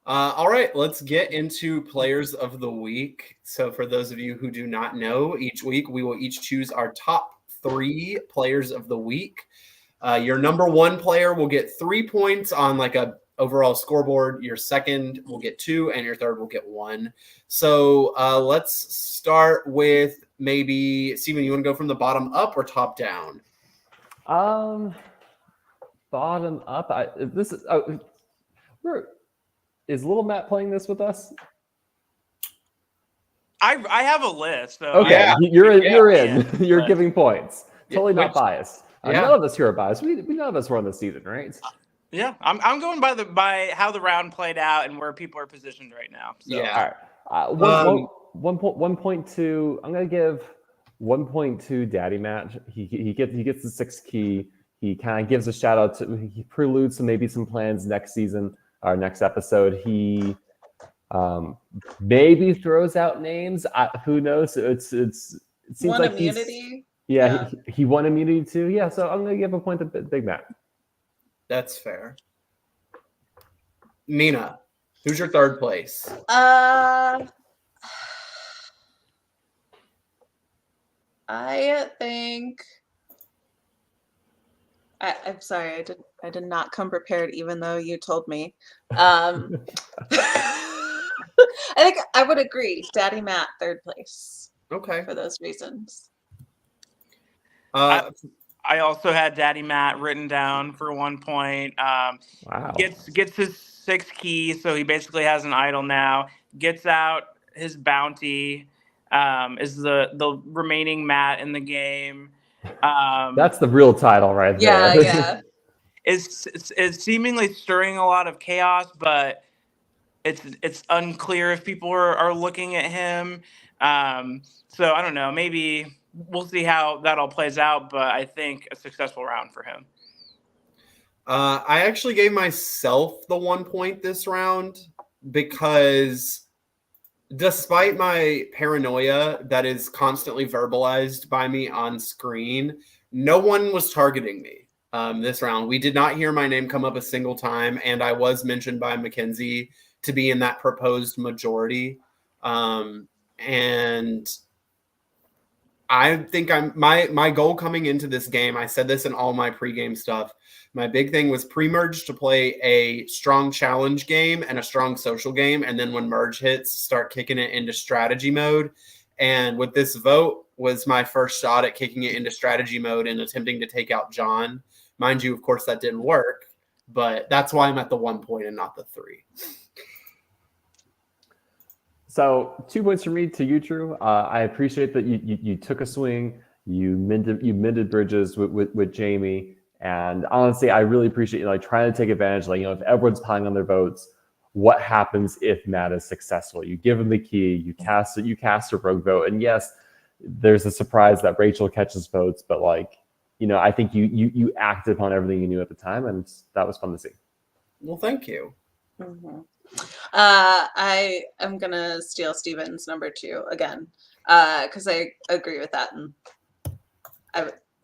All right, let's get into players of the week. So for those of you who do not know, each week we will each choose our top 3 players of the week. Your number 1 player will get 3 points on like a overall scoreboard. Your second will get 2, and your third will get 1. So let's start with maybe Steven. You want to go from the bottom up or top down? Bottom up. Is Little Matt playing this with us? I have a list. So Okay, Yeah. you're in. Yeah. You're giving points. Totally Yeah, not biased. yeah. None of us here are biased. We none of us were on this season, right? Yeah, I'm going by how the round played out and where people are positioned right now. So. Yeah. All right. 1.2. I'm gonna give 1.2 Daddy Matt. He gets the 6th key. He kind of gives a shout out to. He preludes to maybe some plans next season or next episode. He maybe throws out names. Who knows? It seems One like immunity. he won immunity too. Yeah, so I'm gonna give a point to Big Matt. That's fair. Nina, who's your third place? I think I'm sorry, I did not come prepared, even though you told me. I think I would agree. Daddy Matt, third place. Okay. For those reasons. I also had Daddy Matt written down for 1 point. Wow. Gets his 6th key, so he basically has an idol now. Gets out his bounty. Is the remaining Matt in the game. That's the real title right there. Yeah. Is seemingly stirring a lot of chaos, but it's unclear if people are looking at him. So I don't know. Maybe we'll see how that all plays out, but I think a successful round for him. I actually gave myself the 1 point this round because despite my paranoia that is constantly verbalized by me on screen, no one was targeting me this round. We did not hear my name come up a single time, and I was mentioned by Mackenzie to be in that proposed majority. And I think my goal coming into this game, I said this in all my pregame stuff, my big thing was pre-merge to play a strong challenge game and a strong social game. And then when merge hits, start kicking it into strategy mode. And with this vote was my first shot at kicking it into strategy mode and attempting to take out John. Mind you, of course, that didn't work. But that's why I'm at the 1 point and not the 3. So 2 points from me to you, Drew. I appreciate that you took a swing. You mended bridges with Jamie. And honestly, I really appreciate trying to take advantage. If everyone's piling on their votes, what happens if Matt is successful? You give him the key. You cast a rogue vote, and yes, there's a surprise that Rachel catches votes, but like, I think you acted upon everything you knew at the time, and that was fun to see. Well, thank you. Mm-hmm. I am gonna steal Steven's number 2 again, because I agree with that, and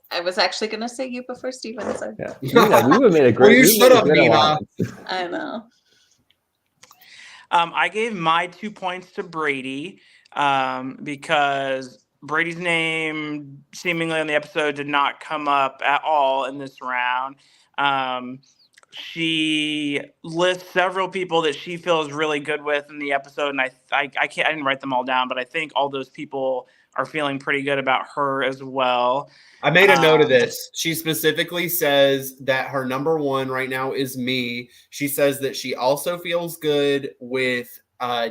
I was actually gonna say you before Steven. So Yeah, we would have made a great. Will you shut up, Mina? I know. I gave my 2 points to Brady because Brady's name seemingly on the episode did not come up at all in this round. She lists several people that she feels really good with in the episode, and I didn't write them all down, but I think all those people are feeling pretty good about her as well. I made a note of this. She specifically says that her number 1 right now is me. She says that she also feels good with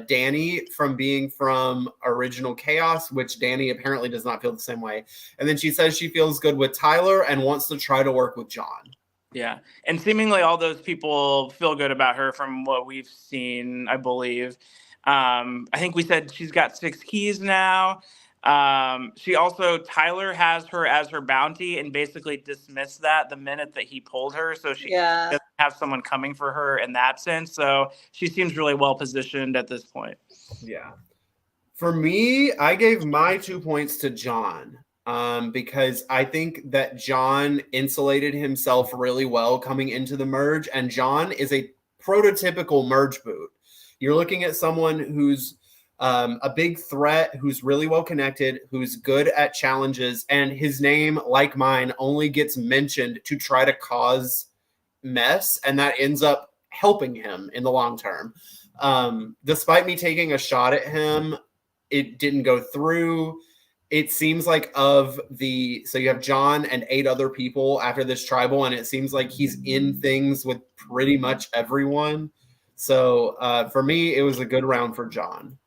Danny from being from Original Chaos, which Danny apparently does not feel the same way. And then she says she feels good with Tyler and wants to try to work with John. Yeah. And seemingly all those people feel good about her from what we've seen, I believe. I think we said she's got 6 keys now. She also, Tyler has her as her bounty and basically dismissed that the minute that he pulled her. So she doesn't have someone coming for her in that sense. So she seems really well positioned at this point. Yeah. For me, I gave my 2 points to John. Because I think that John insulated himself really well coming into the merge, and John is a prototypical merge boot. You're looking at someone who's a big threat, who's really well connected, who's good at challenges, and his name, like mine, only gets mentioned to try to cause mess, and that ends up helping him in the long term. Despite me taking a shot at him, it didn't go through. It seems like so you have John and 8 other people after this tribal, and it seems like he's in things with pretty much everyone. So for me, it was a good round for John.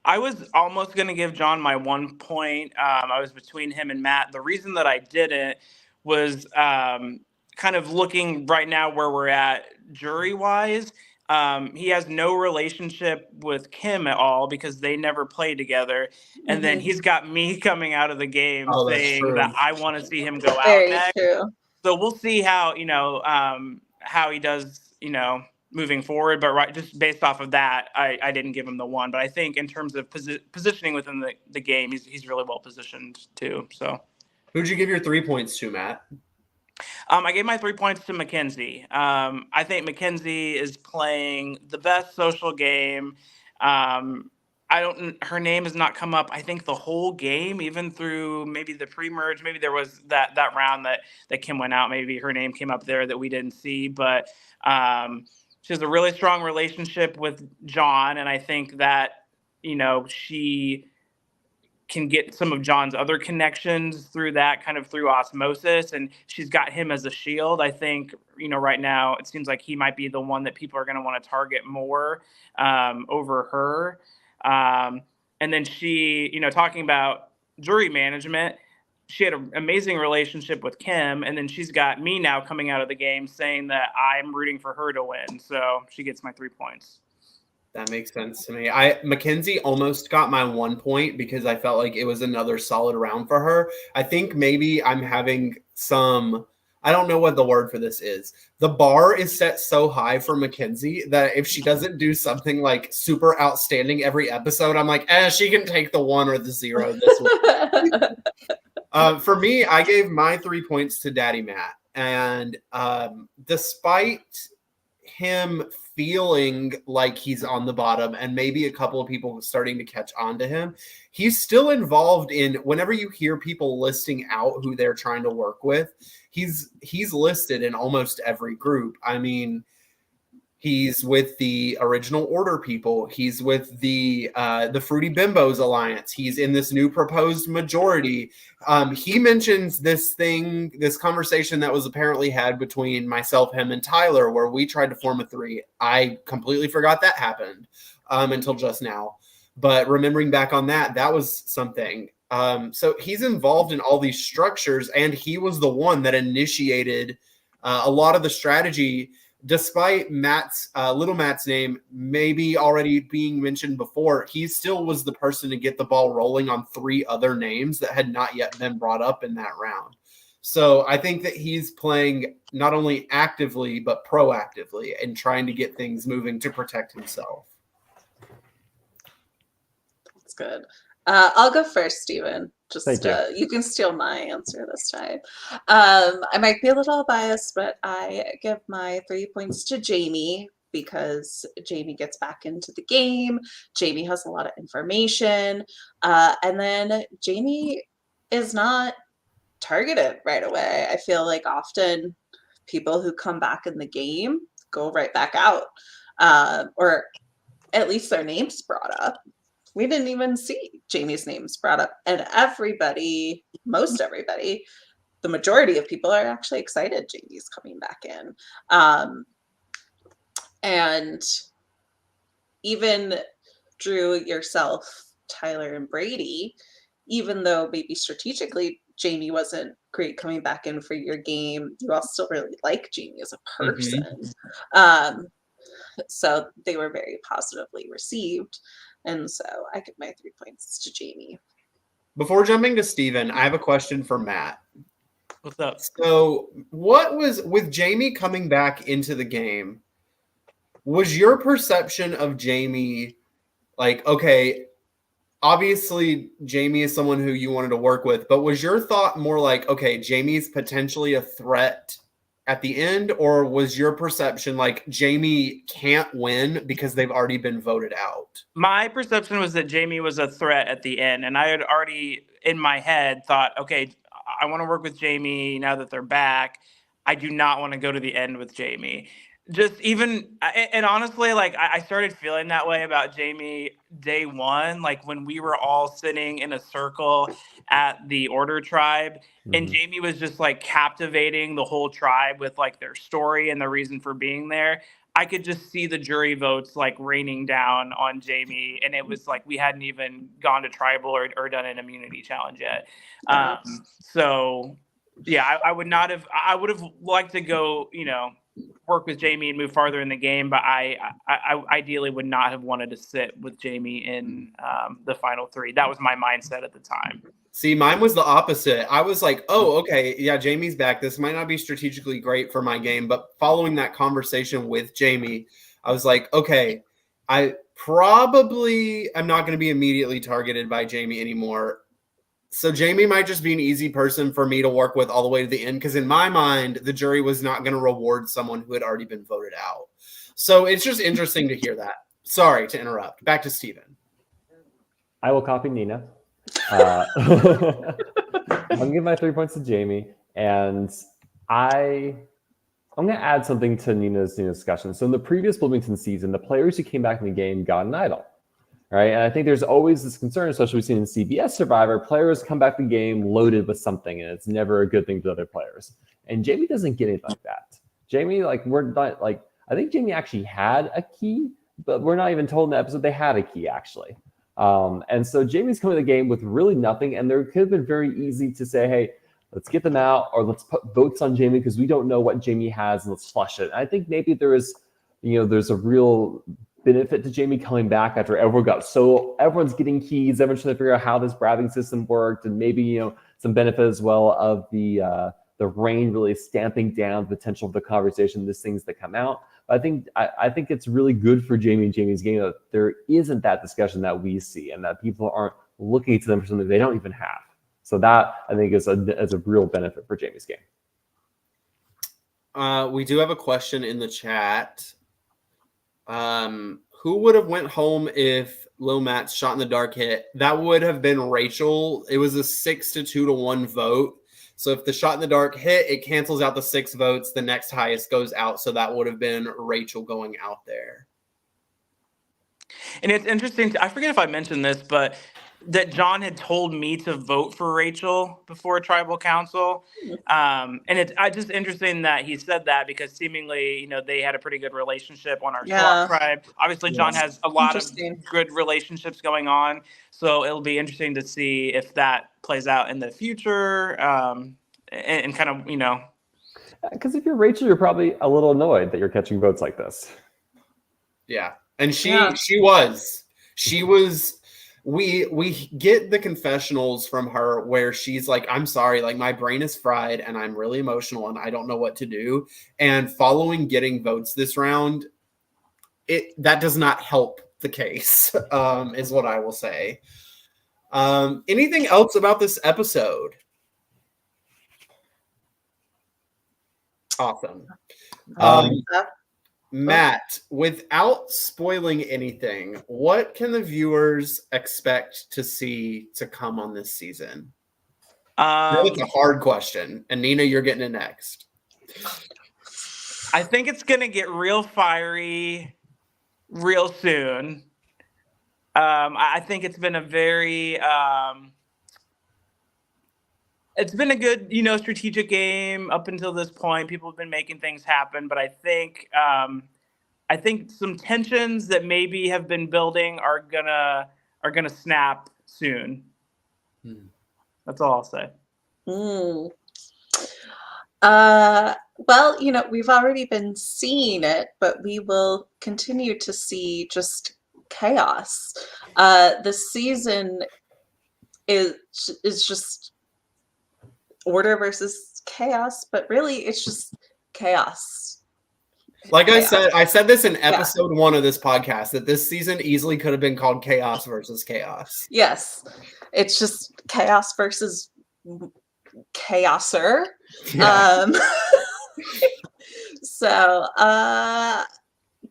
I was almost going to give John my 1 point. I was between him and Matt. The reason that I didn't was kind of looking right now where we're at jury-wise. He has no relationship with Kim at all because they never play together. And then he's got me coming out of the game saying that I want to see him go out next. True. So we'll see how, how he does, moving forward. But just based off of that, I didn't give him the 1. But I think in terms of positioning within the game, he's really well positioned too. So who'd you give your 3 points to, Matt? I gave my 3 points to Mackenzie. I think Mackenzie is playing the best social game. Her name has not come up, I think, the whole game, even through maybe the pre-merge. Maybe there was that round that Kim went out. Maybe her name came up there that we didn't see. But she has a really strong relationship with John. And I think that, she can get some of John's other connections through that, kind of through osmosis, and she's got him as a shield. I think, right now it seems like he might be the one that people are going to want to target more over her. And then she, talking about jury management, she had an amazing relationship with Kim, and then she's got me now coming out of the game saying that I'm rooting for her to win. So she gets my 3 points. That makes sense to me. Mackenzie almost got my 1 point because I felt like it was another solid round for her. I think maybe I'm having I don't know what the word for this is. The bar is set so high for Mackenzie that if she doesn't do something like super outstanding every episode, I'm like, she can take the 1 or the 0 this week. For me, I gave my 3 points to Daddy Matt. And despite him feeling like he's on the bottom and maybe a couple of people starting to catch on to him, he's still involved in, whenever you hear people listing out who they're trying to work with, he's listed in almost every group. I mean, he's with the Original Order people. He's with the Fruity Bimbos Alliance. He's in this new proposed majority. He mentions this conversation that was apparently had between myself, him, and Tyler, where we tried to form a 3. I completely forgot that happened until just now. But remembering back on that was something. So he's involved in all these structures, and he was the one that initiated a lot of the strategy despite little Matt's name maybe already being mentioned before, he still was the person to get the ball rolling on 3 other names that had not yet been brought up in that round. So I think that he's playing not only actively but proactively and trying to get things moving to protect himself. That's good. I'll go first, Steven. Thank you. You can steal my answer this time. I might be a little biased, but I give my 3 points to Jamie because Jamie gets back into the game. Jamie has a lot of information. And then Jamie is not targeted right away. I feel like often people who come back in the game go right back out, or at least their name's brought up. We didn't even see Jamie's name's brought up, and most everybody, the majority of people are actually excited Jamie's coming back in. And even Drew, yourself, Tyler, and Brady, even though maybe strategically Jamie wasn't great coming back in for your game, you all still really like Jamie as a person. So they were very positively received. And so I give my 3 points to Jamie. Before jumping to Steven, I have a question for Matt. What's up? So what was, with Jamie coming back into the game, was your perception of Jamie like, okay, obviously Jamie is someone who you wanted to work with, but was your thought more like, okay, Jamie's potentially a threat at the end, or was your perception like Jamie can't win because they've already been voted out? My perception was that Jamie was a threat at the end, and I had already in my head thought, okay, I want to work with Jamie now that they're back. I do not want to go to the end with Jamie. Just even, and honestly, like I started feeling that way about Jamie day one, like when we were all sitting in a circle at the Order tribe, and Jamie was just like captivating the whole tribe with like their story and the reason for being there. I could just see the jury votes like raining down on Jamie, and it was like we hadn't even gone to tribal or done an immunity challenge yet. So yeah, I would not have. I would have liked to go, work with Jamie and move farther in the game, but I ideally would not have wanted to sit with Jamie in the final 3. That was my mindset at the time. See, mine was the opposite. I was like, oh, okay, yeah, Jamie's back. This might not be strategically great for my game, but following that conversation with Jamie, I was like, okay, I probably am not going to be immediately targeted by Jamie anymore. So Jamie might just be an easy person for me to work with all the way to the end, because in my mind, the jury was not going to reward someone who had already been voted out. So it's just interesting to hear that. Sorry to interrupt. Back to Steven. I will copy Nina. I'm going to give my 3 points to Jamie, and I'm going to add something to Nina's discussion. So in the previous Bloomington season, the players who came back in the game got an idol. Right. And I think there's always this concern, especially we've seen in CBS Survivor, players come back to the game loaded with something, and it's never a good thing to other players. And Jamie doesn't get anything like that. Jamie, we're not I think Jamie actually had a key, but we're not even told in the episode they had a key actually. And so Jamie's coming to the game with really nothing, and there could have been very easy to say, hey, let's get them out, or let's put votes on Jamie because we don't know what Jamie has, and let's flush it. And I think maybe there's a real benefit to Jamie coming back after everyone's getting keys, everyone's trying to figure out how this bribing system worked, and maybe some benefit as well of the rain really stamping down the potential of the conversation, these things that come out. But I think it's really good for Jamie and Jamie's game that there isn't that discussion that we see, and that people aren't looking to them for something they don't even have. So that I think is a real benefit for Jamie's game. We do have a question in the chat. Who would have went home if Lil Matt's shot in the dark hit? That would have been Rachel. It was a 6-2-1 vote. So if the shot in the dark hit, it cancels out the 6 votes. The next highest goes out. So that would have been Rachel going out there. And it's interesting. I forget if I mentioned this, but that John had told me to vote for Rachel before tribal council. And it's just interesting that he said that, because seemingly, they had a pretty good relationship on our tribe. Obviously, John has a lot of good relationships going on. So it'll be interesting to see if that plays out in the future, and kind of, Because if you're Rachel, you're probably a little annoyed that you're catching votes like this. Yeah. And she Yeah. was we get the confessionals from her where she's like, I'm sorry, like my brain is fried and I'm really emotional and I don't know what to do. And following getting votes this round, that does not help the case, is what I will say. Anything else about this episode? Awesome. Matt, without spoiling anything, what can the viewers expect to see to come on this season? That's a hard question. And Nina, you're getting it next. I think it's going to get real fiery real soon. I think it's been a very... it's been a good, strategic game up until this point. People have been making things happen, but I think some tensions that maybe have been building are gonna snap soon. That's all I'll say. Well, we've already been seeing it, but we will continue to see just chaos. This season is just order versus chaos, but really it's just chaos. Like I said this in episode 1 of this podcast, that this season easily could have been called Chaos versus Chaos. Yes. It's just chaos versus chaoser. Yeah. So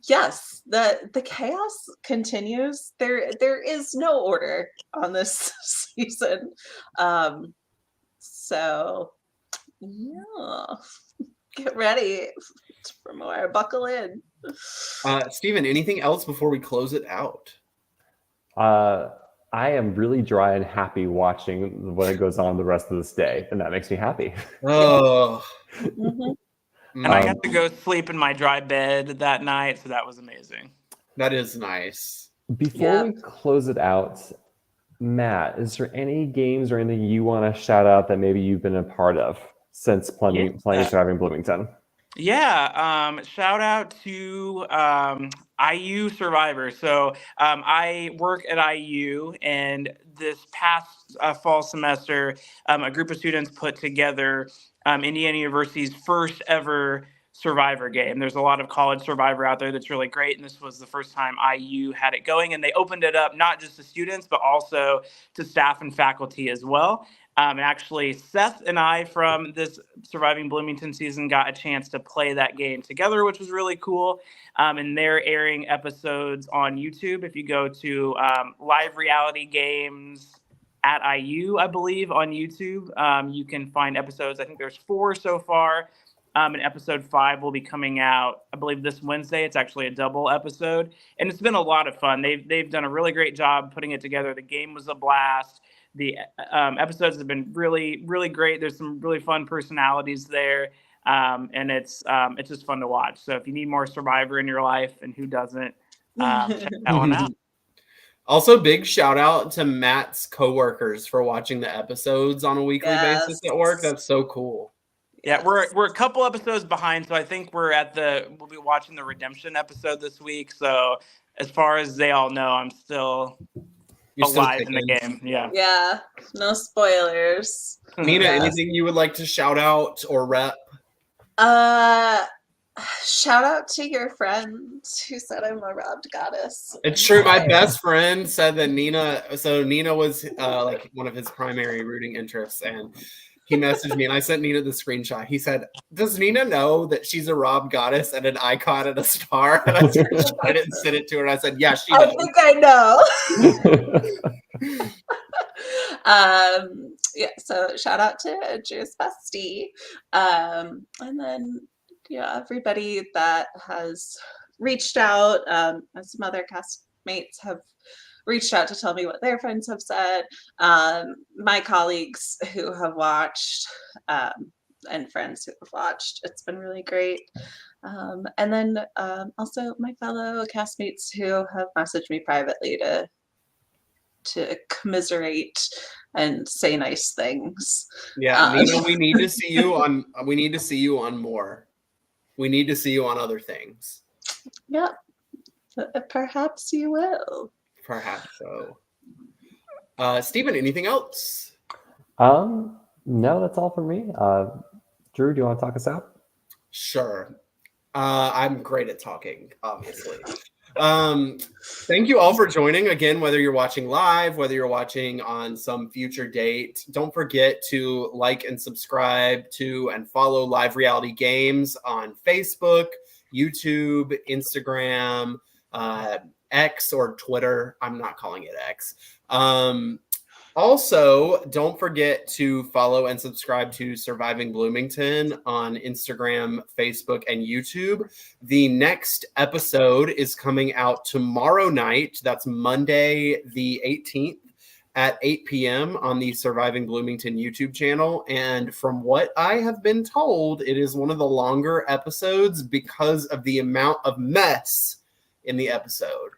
yes, the chaos continues. There is no order on this season. So yeah, get ready for more. Buckle in. Steven, anything else before we close it out? I am really dry and happy watching what goes on the rest of this day, and that makes me happy. Oh. And I got to go sleep in my dry bed that night, so that was amazing. That is nice. Before we close it out, Matt, is there any games or anything you want to shout out that maybe you've been a part of since playing Surviving Bloomington? Yeah, shout out to IU Survivor. So I work at IU, and this past fall semester, a group of students put together Indiana University's first ever Survivor game. There's a lot of college Survivor out there that's really great, and this was the first time IU had it going, and they opened it up not just to students, but also to staff and faculty as well. And actually, Seth and I from this Surviving Bloomington season got a chance to play that game together, which was really cool. And they're airing episodes on YouTube. If you go to Live Reality Games at IU, I believe, on YouTube, you can find episodes. I think there's 4 so far. And episode 5 will be coming out, I believe, this Wednesday. It's actually a double episode. And it's been a lot of fun. They've done a really great job putting it together. The game was a blast. The episodes have been really, really great. There's some really fun personalities there, and it's just fun to watch. So if you need more Survivor in your life, and who doesn't, check that one out. Also, big shout out to Matt's coworkers for watching the episodes on a weekly basis at work. That's so cool. Yeah, we're a couple episodes behind, so I think we'll be watching the Redemption episode this week. So as far as they all know, I'm still alive in the game. Yeah, no spoilers. Nina, anything you would like to shout out or rep? Shout out to your friend who said I'm a robbed goddess. It's true. My best friend said that Nina was like one of his primary rooting interests, and he messaged me and I sent Nina the screenshot. He said, "Does Nina know that she's a robbed goddess and an icon and a star?" And I screenshot it and sent it to her. And I said, "Yeah, she knows." I think I know. Yeah, so shout out to Juice Bestie. And then everybody that has reached out, some other castmates have reached out to tell me what their friends have said. My colleagues who have watched, and friends who have watched. It's been really great. And then also my fellow castmates who have messaged me privately to to commiserate and say nice things. Yeah, Nina, we need to see you on. We need to see you on more. We need to see you on other things. Yep. Perhaps you will. Perhaps so. Stephen, anything else? No, that's all for me. Drew, do you want to talk us out? Sure. I'm great at talking, obviously. Thank you all for joining again, whether you're watching live, whether you're watching on some future date. Don't forget to like and subscribe to and follow Live Reality Games on Facebook, YouTube, Instagram, X or Twitter. I'm not calling it X. Also, don't forget to follow and subscribe to Surviving Bloomington on Instagram, Facebook, and YouTube. The next episode is coming out tomorrow night. That's Monday, the 18th at 8 p.m. on the Surviving Bloomington YouTube channel. And from what I have been told, it is one of the longer episodes because of the amount of mess in the episode.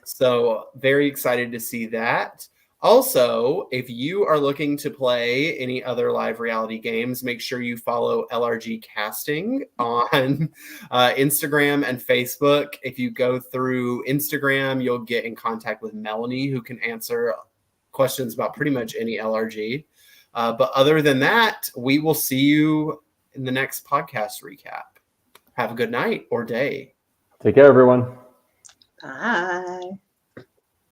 So very excited to see that. Also, if you are looking to play any other live reality games, make sure you follow LRG Casting on Instagram and Facebook. If you go through Instagram, you'll get in contact with Melanie, who can answer questions about pretty much any LRG. But other than that, we will see you in the next podcast recap. Have a good night or day. Take care, everyone. Bye.